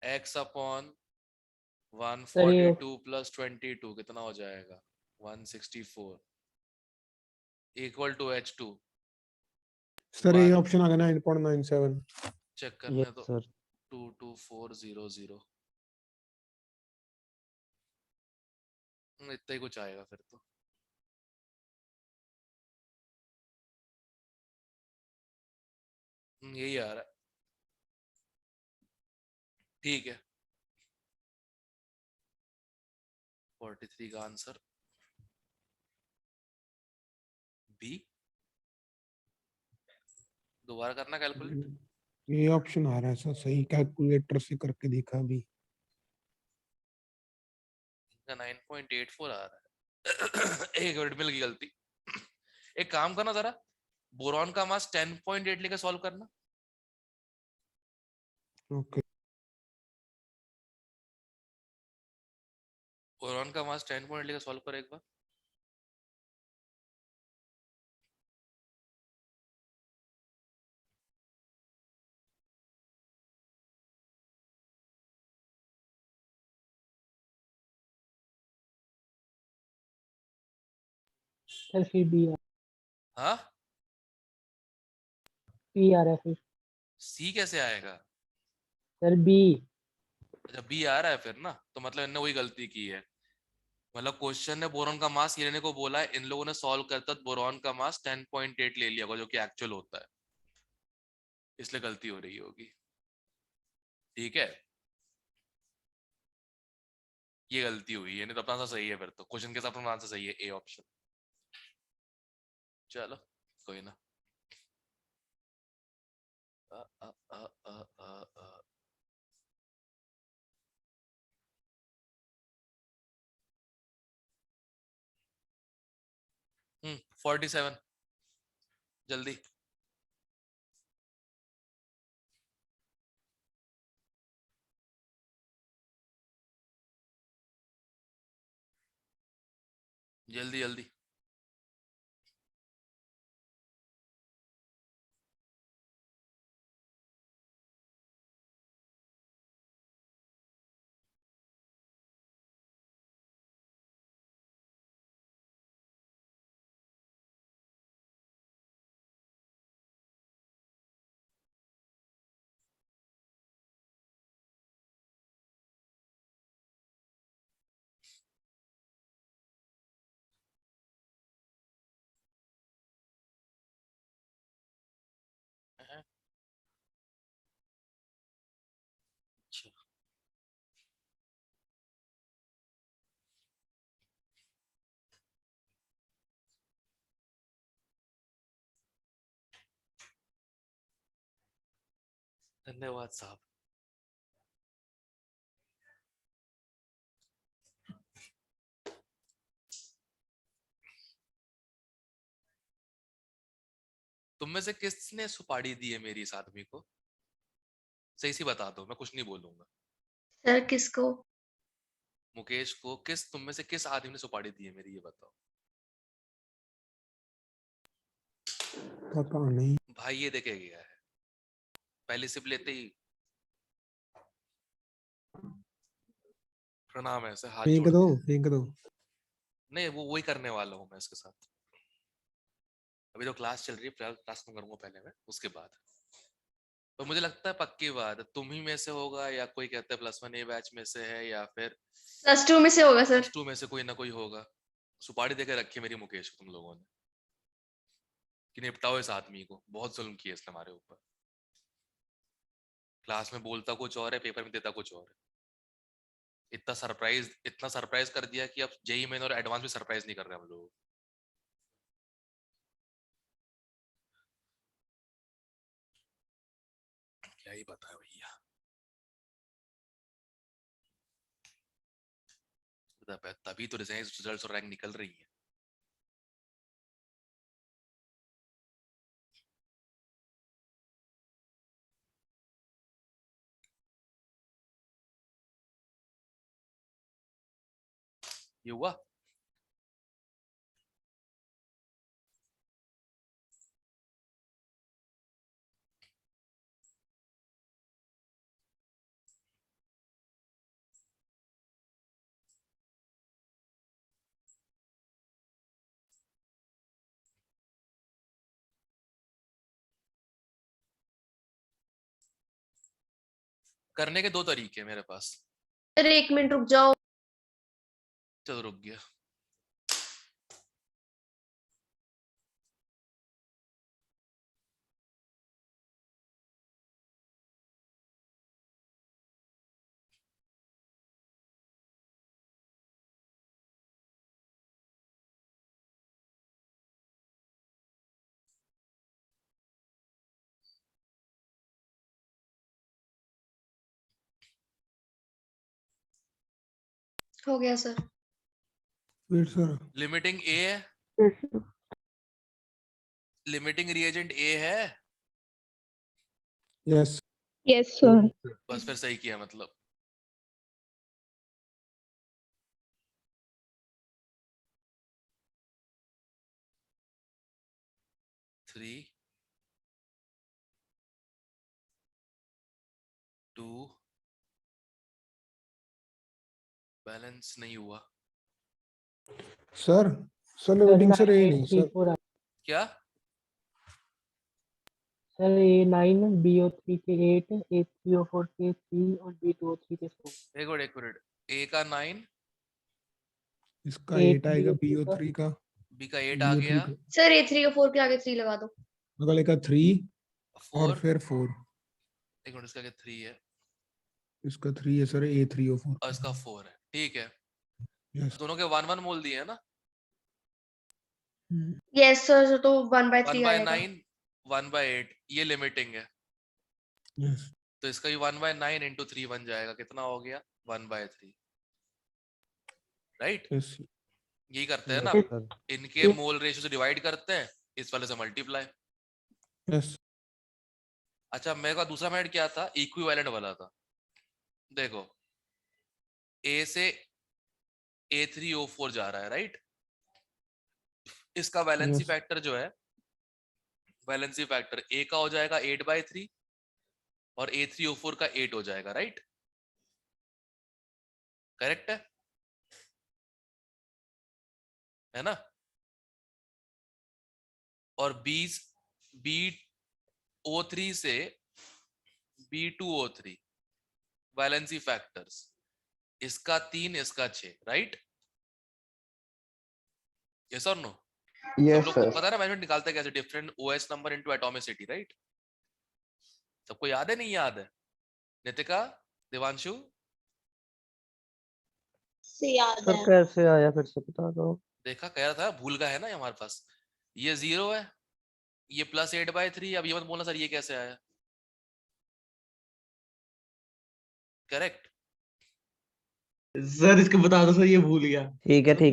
x अपॉन 142 प्लस 22 कितना हो जाएगा? 164 इक्वल टू H2। सर ये ऑप्शन आ गया 9.97। चेक करने Yes, दो। sir. 22400 इतना ही कुछ आएगा फिर तो। यही आ रहा है। ठीक है, 43 का आंसर बी। दोबारा करना कैलकुलेट। ये ऑप्शन आ रहा है सर, सही कैलकुलेटर से करके देखा अभी। 9.84 आ रहा है। एक मिनट मिल गई गलती। एक काम करना जरा, बोरॉन का मास 10.8 लेकर सॉल्व करना। ओके बोरॉन का मास 10.8 लेकर सॉल्व करो एक बार। सर फिर बी। हाँ, पी आ रहा है फिर। सी कैसे आएगा? Sir B. अच्छा बी आ रहा है फिर ना, तो मतलब इन्होंने वही गलती की है। मतलब क्वेश्चन ने बोरॉन का मास ये लेने को बोला है, इन लोगों ने सॉल्व करता बोरॉन का मास 10.8 ले लिया होगा, जो कि एक्चुअल होता है, इसलिए गलती हो रही होगी। ठीक है, ये गलती हुई है, नहीं तो अपना आंसर सही है फिर तो। क्वेश्चन के साथ अपना आंसर सही है, ए ऑप्शन। चलो कोई ना। आ, आ, आ, आ, आ, आ. 47 जल्दी। जल्दी जल्दी। अच्छा धन्यवाद साहब। तुम में से किसने सुपारी दी है मेरी इस आदमी को? सही सी बता दो, मैं कुछ नहीं बोलूंगा। सर किसको? मुकेश को। किस तुम में से किस आदमी ने सुपारी दी है मेरी, ये बताओ। पता नहीं। भाई ये देखे गया है, पहली सिप लेते ही प्रणाम ऐसे हाथ फेंक जोड़ दो के। फेंक दो। नहीं, वो वही करने वाला हूँ मैं इसके साथ। अभी तो क्लास चल रही है, क्लास में करूंगा पहले मैं, उसके बाद। तो मुझे लगता है पक्की बात तुम ही में से होगा, या कोई कहता है +1 A बैच में से है, या फिर +2 में से होगा सर। +2 में से कोई ना कोई होगा। सुपारी देके रखी मेरी मुकेश को तुम लोगों ने। कि निपटाओ इस आदमी को, बहुत जुल्म किया इसने हमारे ऊपर। क्लास में बोलता कुछ और है, पेपर में देता कुछ और है। इतना सरप्राइज कर दिया कि अब जेई मेन और एडवांस भी सरप्राइज नहीं कर रहे हम लोग। क्या ही पता है भैया, तभी तो रिजल्ट्स और रैंक निकल रही है। ये हुआ। करने के दो तरीके हैं मेरे पास। सर 1 मिनट रुक जाओ। चलो रुक गया। हो गया sir. Wait sir. Limiting A है, लिमिटिंग रिएजेंट ए है। Yes Yes, sir. बस फिर सही किया मतलब। थ्री 2 बैलेंस नहीं हुआ सर। सर लिमिटिंग सर ए नहीं सर। 4 क्या। सर A9 BO3 के 8 A3O4 के 3 और B2O3 के 4। एक मिनट, ए का 9, इसका 8 आएगा BO3 का। बी का 8 आ गया, सर A3 और 4 के आगे 3 लगा दो। अगले का 3 और 4। फिर 4। एक मिनट, इसका 3 है इसका 3 है सर A3O4 और इसका 4 है, ठीक है। यस। दोनों के 1 1 मोल दिए है ना। यस सर, तो 1/3 1/9 आएगा। 1/8 ये लिमिटिंग है, यस तो इसका ही 1/9 इंटू 3 बन जाएगा। कितना हो गया 1/3, राइट। यस यही करते हैं ना, इनके मोल रेशियो से डिवाइड करते हैं, इस वाले से मल्टीप्लाई। यस। अच्छा, मेरे का दूसरा मेथड क्या था, इक्विवेलेंट वाला था। देखो ए से A3O4 जा रहा है, राइट। इसका वैलेंसी Yes. फैक्टर जो है, वैलेंसी फैक्टर ए का हो जाएगा 8/3 और A3O4 का 8 हो जाएगा, राइट। करेक्ट है ना। और BO3 से B2O3 वैलेंसी फैक्टर्स, इसका 3 इसका 6, राइट। यस और नो। यस सब लोग को सर। पता है ना मैनेजमेंट निकालते हैं कैसे, different OS number into atomicity, right. सबको याद है नहीं याद है। नितिका, देवांशु, से याद सर है। कैसे आया फिर से बता दो। देखा कह रहा था भूल गया है ना हमारे पास। ये 0 है, ये +8/3। अब ये मत बोलना सर ये कैसे आया। करेक्ट। सर इसको बता दो सर, ये भूल गया। ठीक है ये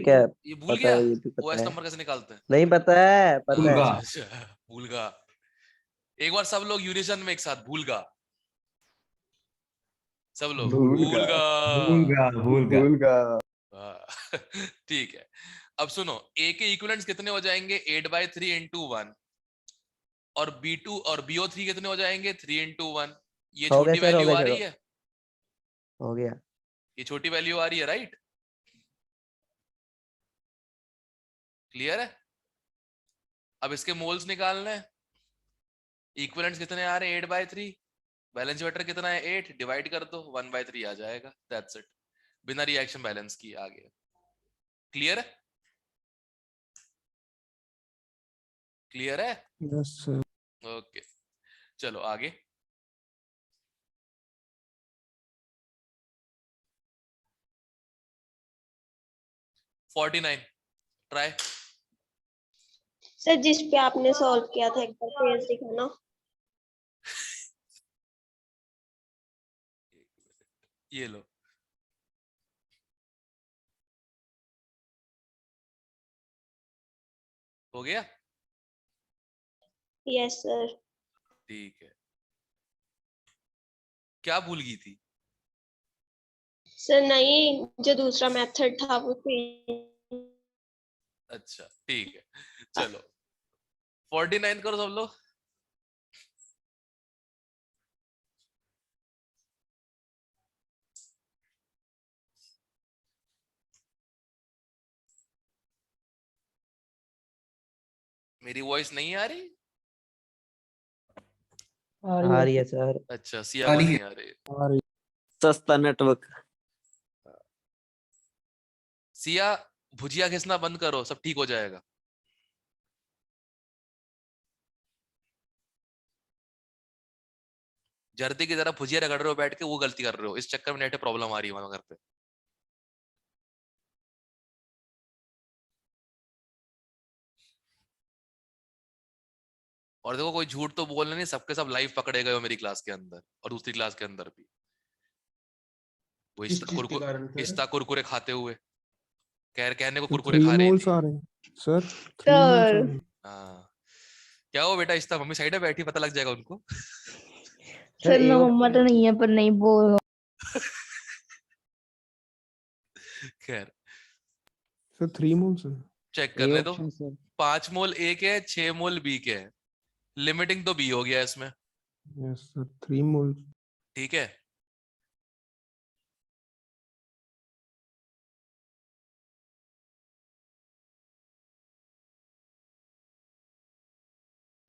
भूल पता गया है, ये भी पता OS है। नंबर कैसे निकालते हैं। नहीं पता है, पता है। भूलगा। अच्छा, भूलगा। एक बार सब लोग यूनिसन में एक साथ, भूलगा। सब लोग भूलगा। भूलगा। हाँ, ठीक है। अब सुनो, ए के इक्विवेलेंट्स कितने हो जाएंगे 8/3 इंटू 1, और B2 और BO3 कितने हो जाएंगे 3 इंटू 1। ये हो गया छोटी सर, हो वैल्यू गया आ सर, रही है, हो गया। ये छोटी वैल्यू आ रही है, राइट। क्लियर है। अब इसके मोल्स निकालने हैं। इक्विवेलेंट्स कितने आ रहे हैं 8/3, बैलेंस वेक्टर कितना है 8, डिवाइड कर दो 1/3 आ जाएगा, दैट्स इट। बिना रिएक्शन बैलेंस किए आ गया। क्लियर है। क्लियर है? Yes sir. ओके चलो आगे। Forty nine try. सर जिस पे आपने सॉल्व किया था एक बार पेज दिखाना। ये लो। हो गया? Yes sir. ठीक है। क्या भूल गई थी? सर नहीं, जो दूसरा मेथड था वो अच्छा ठीक है चलो 49 करो सब लोग। मेरी वॉइस नहीं आ रही? आ रही है सर। अच्छा सिया को नहीं आ रही। सस्ता नेटवर्क। सिया भुजिया घिसना बंद करो, सब ठीक हो जाएगा। जर्दी की तरह भुजिया रगड़ रहे हो बैठ के, वो गलती कर रहे हो, इस चक्कर में नेट प्रॉब्लम आ रही है वहां घर पे। और देखो कोई झूठ तो बोलने नहीं, सबके सब लाइव पकड़े गए हो मेरी क्लास के अंदर और दूसरी क्लास के अंदर भी। वो किस चीज के कारण सर? इस्ता कुरकुरे खाते हुए कहने को सर कुरकुरे 3 खा रही मोल्स थी। आ रहे हैं सर, 3 मोल्स आ रहे हैं। हाँ क्या हो बेटा, इस्ता मम्मी साइड में बैठी, पता लग जाएगा उनको। सर ना मम्मा तो नहीं है पर नहीं बोल। खैर सर 3 मोल्स है। चेक करने दो। 5 मोल ए के है, 6 मोल बी के है। लिमिटिंग तो बी हो गया इसमें। Yes sir 3 moles. ठीक है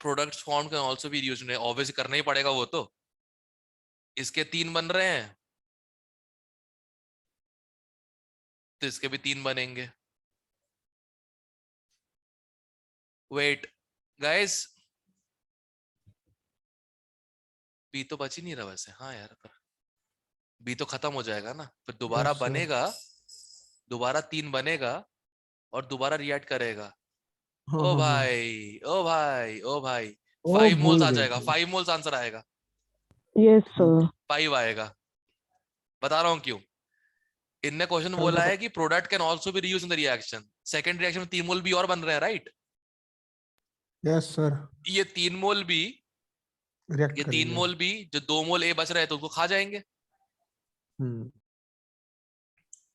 products form can also be used, obviously करना ही पड़ेगा वो तो। इसके 3 बन रहे हैं तो इसके भी 3 बनेंगे। वेट गाइस, बी तो बच ही नहीं रहा वैसे। हाँ यार पर बी तो खत्म हो जाएगा ना, फिर दोबारा Yes, sir. बनेगा, दोबारा 3 बनेगा और दोबारा रिएक्ट करेगा। हाँ ओ हाँ हाँ। भाई ओ भाई ओ भाई, ओ 5 मोल्स भूल आ गए जाएगा, थे। 5 मोल्स आंसर आएगा। Yes sir. 5 आएगा, बता रहा हूं क्यों। इनने क्वेश्चन सर बोला बता। है कि product can also be reused in the reaction. Second reaction में 3 मोल भी और बन रहे हैं, राइट? Yes sir. ये 3 मोल भी, रिएक्ट ये 3 करेंगे। मोल भी जो 2 मोल ए बच रहे हैं तो उसको खा जाएंगे।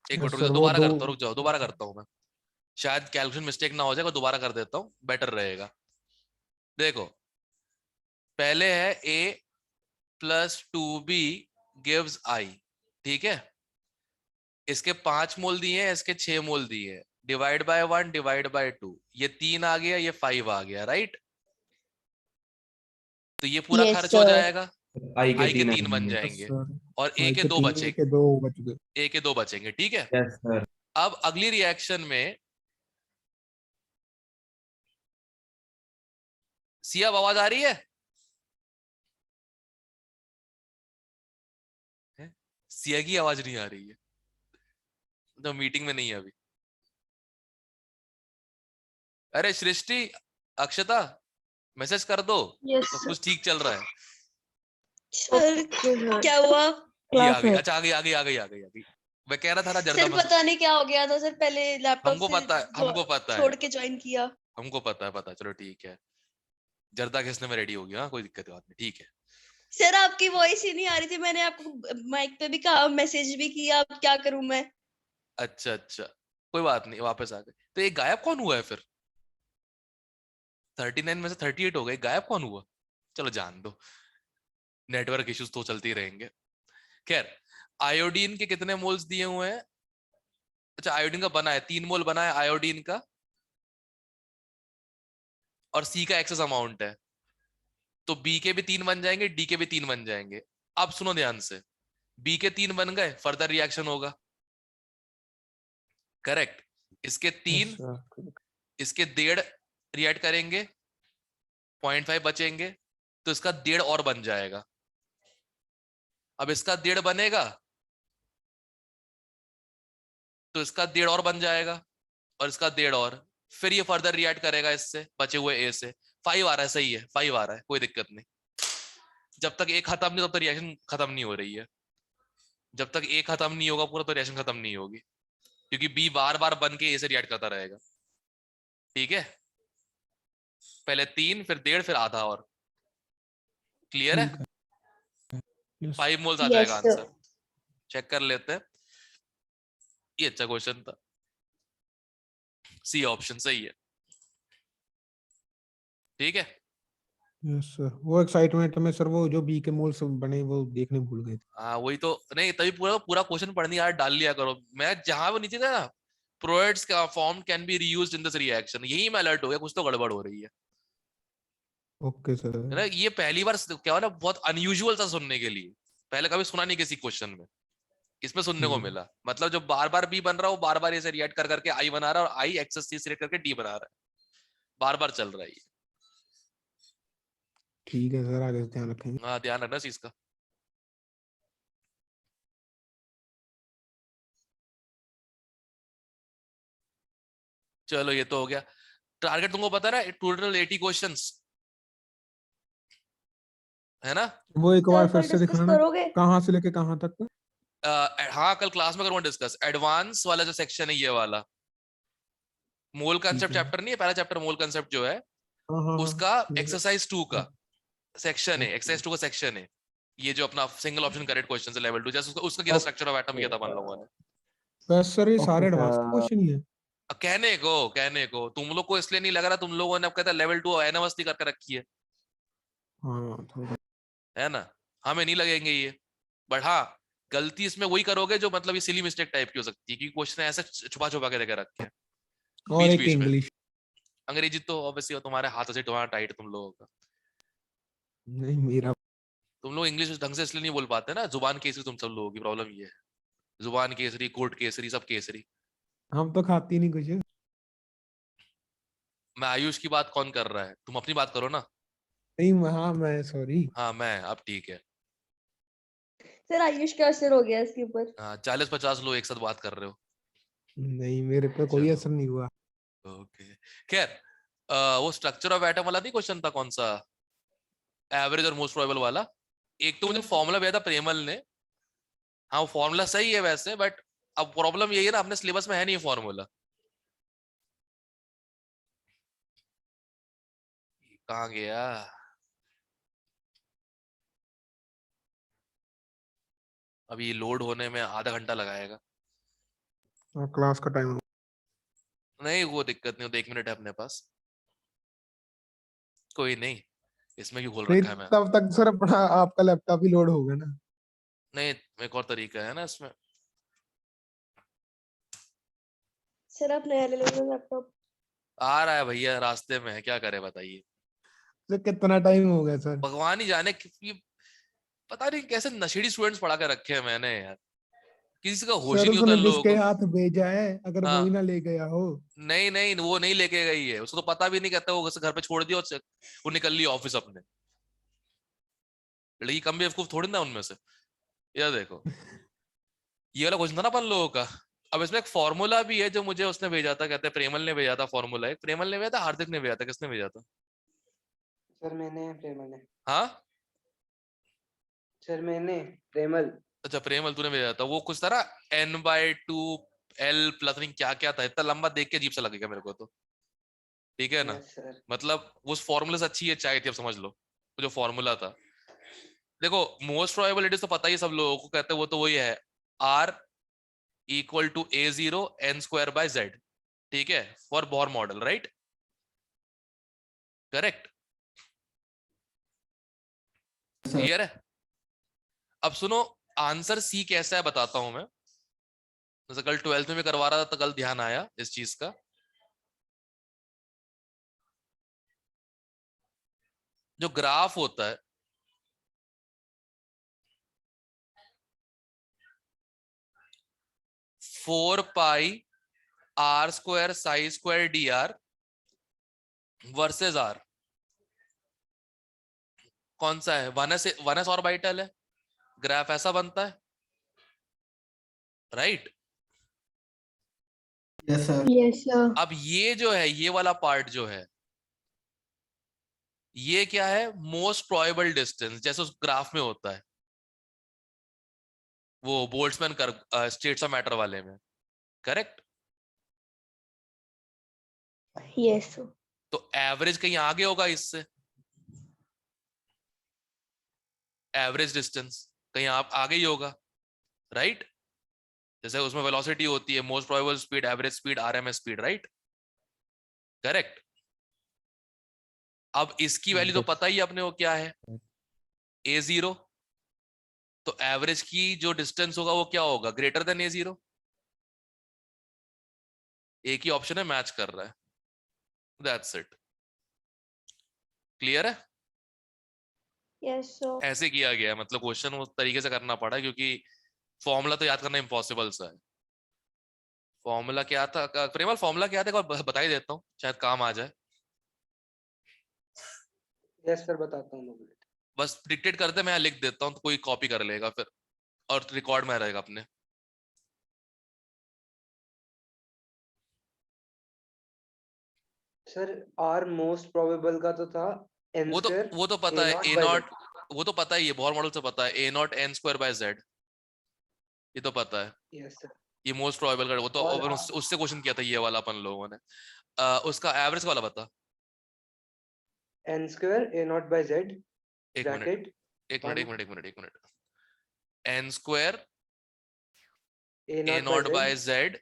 एक मिनट यस रुक सर जाओ, वो दोबारा दो। करता हूं, रुक जाओ दोबारा करता हूं मैं, शायद कैलकुलेशन मिस्टेक ना हो जाएगा, दोबारा कर देता हूं, बेटर रहेगा। देखो पहले है a plus 2b gives i, ठीक है? इसके 5 मोल दिए हैं, इसके 6 मोल दिए हैं, डिवाइड बाय 1 डिवाइड बाय 2, ये 3 आ गया, ये 5 आ गया, राइट? तो ये पूरा Yes, खर्च हो sir. जाएगा, आई के i के 3 3 बन आएंगे। यस जाएंगे सर। और a आई के के 2 3 बचे, के 2 बच गए। a के 2 बचेंगे, ठीक है? Yes sir. अब अगली रिएक्शन में सिया आवाज आ रही है? सिया की आवाज नहीं आ रही है तो मीटिंग में नहीं है अभी। अरे सृष्टि, अक्षता, मैसेज कर दो, यस सब कुछ ठीक चल रहा है। सर। क्या हुआ? ये आ गई, अच्छा आ गई आ गई आ गई आ गई आ गई। मैं कह रहा था ना जर्दा सर पता नहीं क्या हो गया था सर, पहले लैपटॉप हमको से पता है, हमको पता है, छोड़ के ज्वाइन किया। हमको पता है, पता है, चलो ठीक है। जर्दा घिसने में रेडी हो गया, हाँ कोई दिक्कत की बात नहीं, ठीक है। सर आपकी वॉइस ही नहीं आ रही थी, मैंने आपको माइक पे भी कहा, मैसेज भी किया, अब क्या करूं मैं? अच्छा अच्छा कोई बात नहीं, वापस आ गए। तो ये गायब कौन हुआ है फिर? 39 में से 38 हो गए, गायब कौन हुआ? चलो जान दो, नेटवर्क इश्यूज तो चलते ही रहेंगे। खैर आयोडीन के कितने मोल्स दिए हुए हैं? अच्छा आयोडीन का बना है 3 मोल बना है आयोडीन का, और सी का एक्सेस अमाउंट है, तो बी के भी 3 बन जाएंगे, डी के भी 3 बन जाएंगे। अब सुनो ध्यान से, बी के 3 बन गए, फर्दर रिएक्शन होगा, करेक्ट? इसके 3, इसके 1.5 रिएक्ट करेंगे, 0.5 बचेंगे तो इसका 1.5 और बन जाएगा। अब इसका 1.5 बनेगा तो इसका 1.5 और बन जाएगा और इसका 1.5 और, फिर ये फर्दर रिएक्ट करेगा इससे बचे हुए ए से। 5 आ रहा है, सही है, 5 आ रहा है, कोई दिक्कत नहीं। जब तक ए खत्म नहीं तब तक रिएक्शन खत्म नहीं हो रही है। जब तक ए खत्म नहीं होगा पूरा तो रिएक्शन खत्म नहीं होगी, क्योंकि बी बार बार बन के ए से रिएक्ट करता रहेगा। ठीक है, पहले 3 फिर 1.5 फिर आधा और। क्लियर है? 5 मोल्स आ Yes, जाएगा sir. आंसर। चेक कर लेते हैं। ये अच्छा क्वेश्चन था, सी ऑप्शन सही है। ठीक है, यस सर, वो एक्साइटमेंट में सर वो जो बी के मोल्स बने वो देखने भूल गए थे। हाँ वही तो नहीं, तभी पूरा पूरा क्वेश्चन पढ़नी यार डाल लिया करो। मैं जहां वो नीचे था ना, प्रोडक्ट्स का form can be reused in this reaction, यही मैं अलर्ट हो गया कुछ तो गड़बड़ हो रही है। Okay sir. है ना, ये पहली बार क्या हुआ ना, बहुत अनयूजुअल था सुनने के लिए, पहले कभी सुना नहीं किसी क्वेश्चन में, इसमें सुनने को मिला। मतलब जो बार बार बी बन रहा है वो बार बार इसे रिएक्ट कर करके आई बना रहा है, और आई एक्सेस सी से रिएक्ट करके डी बना रहा है, बार बार चल रहा है ये। ठीक है सर, आगे से ध्यान रखेंगे। हाँ ध्यान रखना इस चीज का। चलो ये तो हो गया। टारगेट तुमको पता है ना, टोटल 80 क्वेश्चंस है ना। वो एक बार सर फिर कल से डिस्कस दिखाना, करोगे? कहाँ से लेके कहाँ तक? हाँ कल क्लास में करूंगा डिस्कस। एडवांस वाला जो सेक्शन है ये वाला, मोल कंसेप्ट है। चैप्टर नहीं है, पहला चैप्टर मोल कंसेप्ट जो है हाँ हाँ उसका हाँ। एक्सरसाइज 2 का सेक्शन है, ओके। एक्सरसाइज 2 का सेक्शन है ये, जो अपना सिंगल ऑप्शन करेक्ट क्वेश्चन है लेवल 2, जैसे उसका किया स्ट्रक्चर ऑफ एटम किया था अपन लोगों ने। बस सर ये सारे ओके एडवांस सर। क्वेश्चन ही है। कहने को तुम लोग को इसलिए नहीं लग रहा, तुम लोगों ने अब कहता लेवल 2 एनावस्थी करके रखी है हाँ थोड़ा। है ना। हमें नहीं लगेंगे ये, बट हाँ गलती इसमें वही करोगे जो मतलब ये सिली मिस्टेक टाइप की हो सकती है, क्योंकि क्वेश्चन ऐसे छुपा छुपा के देकर रखे हैं और बीच एक बीच में। इंग्लिश। अंग्रेजी तो ऑब्वियसली तुम्हारे हाथ से तुम्हारा टाइट तुम लोगों का, नहीं मेरा। तुम लोग इंग्लिश ढंग से इसलिए नहीं बोल पाते ना, जुबान केसरी तुम सब लोगों की प्रॉब्लम ये है, जुबान केसरी कोर्ट केसरी सब केसरी। हम तो खाती नहीं कुछ। मैं आयुष की बात कौन कर रहा है, तुम अपनी बात करो ना। नहीं हाँ मैं सॉरी। हाँ मैं, अब ठीक है। सर आयुष का असर हो गया इसके ऊपर। हाँ 40-50 लोग एक साथ बात कर रहे हो। नहीं मेरे पे कोई चलो। असर नहीं हुआ। ओके खैर, वो स्ट्रक्चर ऑफ एटम वाला नहीं क्वेश्चन था, कौन सा, एवरेज और मोस्ट प्रोबेबल वाला। एक तो मुझे फॉर्मूला भेजा था प्रेमल ने, हाँ वो फॉर्मूला सही है वैसे, बट अब प्रॉब्लम यही है ना अपने सिलेबस में है नहीं फॉर्मूला। कहाँ गया, अभी लोड होने में आधा घंटा लगाएगा। क्लास का टाइम। नहीं वो दिक्कत नहीं, वो 1 मिनट है अपने पास, कोई नहीं, इसमें क्यों खोल नहीं रखा है मैं। तब तक सर अपना आपका लैपटॉप ही लोड होगा ना। नहीं एक और तरीका है ना इसमें। सर आप नया ले लो लैपटॉप। आ रहा है भैया, रास्ते में है, क्या करे बताइए। तो कितना टाइम हो गया सर? भगवान ही जाने कि पता नहीं कैसे नशेड़ी स्टूडेंट्स पढ़ा के रखे हैं मैंने यार, किसी का होश ही सर नहीं होता उसने इन लोगों जिसके को। हाथ भेजा है अगर वो ही हाँ ना ले गया हो। नहीं नहीं वो नहीं लेके गई है, उसको तो पता भी नहीं, कहता वो घर पे छोड़ दिया और वो निकल ली ऑफिस अपने। लड़की कम बेवकूफ थोड़ी ना उनमें से। यार देखो ये वाला क्वेश्चन था ना अपन लोगों का। अब इसमें एक फॉर्मूला भी है जो मुझे उसने भेजा था, कहते हैं प्रेमल ने भेजा था फॉर्मूला, एक प्रेमल ने भेजा था, हार्दिक ने भेजा था, किसने भेजा था? सर मैंने प्रेमल ने। हाँ सर मैंने प्रेमल। अच्छा प्रेमल तूने भेजा था, वो कुछ था ना n/2l प्लस नहीं क्या क्या था, इतना लंबा देख के अजीब सा लगेगा मेरे को तो। ठीक है ना, सर मतलब उस फॉर्मूले से अच्छी है चाय थी, अब समझ लो वो जो फॉर्मूला था। देखो मोस्ट प्रोबेबिलिटीज तो पता ही सब लोगों को, कहते हैं वो तो वही है r = a0 n²/z, ठीक है, for Bohr model, right, correct, clear है। अब सुनो आंसर सी कैसा है बताता हूं मैं, जैसे कल 12th में भी करवा रहा था तो कल ध्यान आया इस चीज का। जो ग्राफ होता है 4πr² ψ² dr वर्सेस r, कौन सा है? 1s ऑर्बिटल है, ग्राफ ऐसा बनता है, right? Yes sir. Yes, sir. अब ये जो है, ये वाला पार्ट जो है, ये क्या है? मोस्ट प्रोबेबल डिस्टेंस, जैसे उस ग्राफ में होता है, वो Boltzmann curve states of matter वाले में, करेक्ट? Yes, sir. तो एवरेज कहीं आगे होगा इससे, एवरेज डिस्टेंस कहीं आप आगे ही होगा, राइट? जैसे उसमें वेलोसिटी होती है, most probable speed, average speed, RMS speed, right? Correct. अब इसकी वैल्यू तो Yes. पता ही है अपने को क्या है, a0, तो एवरेज की जो डिस्टेंस होगा वो क्या होगा? Greater than a0। एक ही ऑप्शन है मैच कर रहा है, दैट्स इट। क्लियर है? Yes, sir. ऐसे किया गया है, मतलब क्वेश्चन उस तरीके से करना पड़ा क्योंकि फॉर्मूला तो याद करना इम्पॉसिबल सा है। फॉर्मूला क्या था प्रेमल? फॉर्मूला क्या था, एक बार बता ही देता हूँ, शायद काम आ जाए। यस सर बताता हूँ मैं। बस डिक्टेट करते, मैं यहाँ लिख देता हूँ तो कोई कॉपी कर लेगा फिर, और रिकॉर्ड में रहेगा अपने। सर आर मोस्ट प्रोबेबल का तो था n स्क्वायर, वो तो पता है, ए नॉट, वो तो पता ही है, बोहर मॉडल से पता है, a not n square by z, ये तो पता है। Yes sir. ये मोस्ट प्रोबेबल का, वो तो और अपन उससे क्वेश्चन किया था ये वाला अपन लोगों ने। उसका एवरेज वाला बता। n square a not by z एक minute, bracket n square a a not by z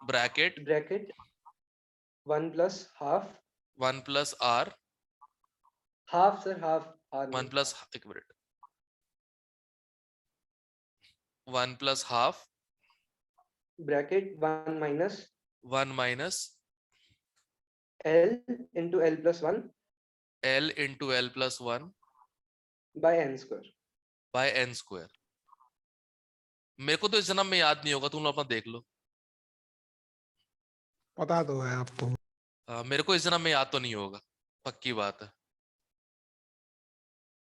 bracket bracket 1 plus half 1 plus r, half sir half r 1 plus, एक minute, 1 plus half bracket 1 minus l l into l plus 1 into l plus 1 by n square. By n square. मेरे को तो इस जन्म में याद नहीं होगा, तुम लोग अपना देख लो। पता तो है आपको। मेरे को इस जन्म में याद तो नहीं होगा, पक्की बात है।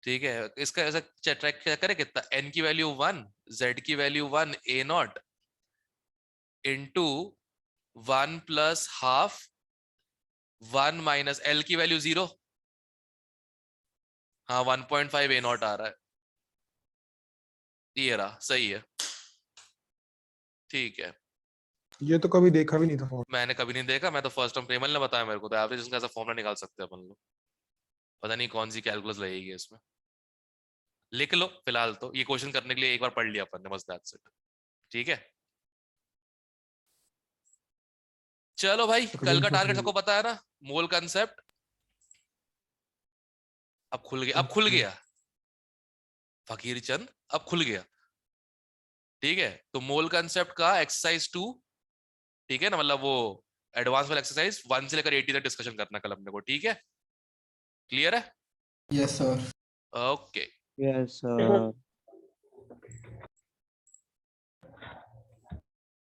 ठीक है, इसका ऐसा ट्रैक क्या करे, कितना n की वैल्यू 1, z की value 1, a not into 1 plus half 1 minus l की वैल्यू 0, हाँ 1.5 a नॉट आ रहा है, ये रहा, सही है, ठीक है। ये तो कभी देखा भी नहीं था। मैंने कभी नहीं देखा, मैं तो फर्स्ट टाइम प्रेमल ने बताया मेरे को, तो एवरेज इसका ऐसा फॉर्मूला निकाल सकते हैं अपन लोग। पता नहीं कौन सी कैलकुलस लगेगी इसमें, लिख लो फिलहाल तो, ये क्वेश्चन करने के लिए एक बार पढ़ लिया अपन ने, बस दैट्स इट। ठीक है, चलो भाई, कल का टारगेट सबको पता है ना, मोल कंसेप्ट। अब खुल गया, अब खुल गया फकीर चंद, अब खुल गया। ठीक है, तो मोल कंसेप्ट का एक्सरसाइज 2, ठीक है ना, मतलब वो एडवांस वाला एक्सरसाइज 1 से लेकर 80 तक डिस्कशन करना कल अपने को, ठीक है? क्लियर है? Yes sir. Okay. Yes sir.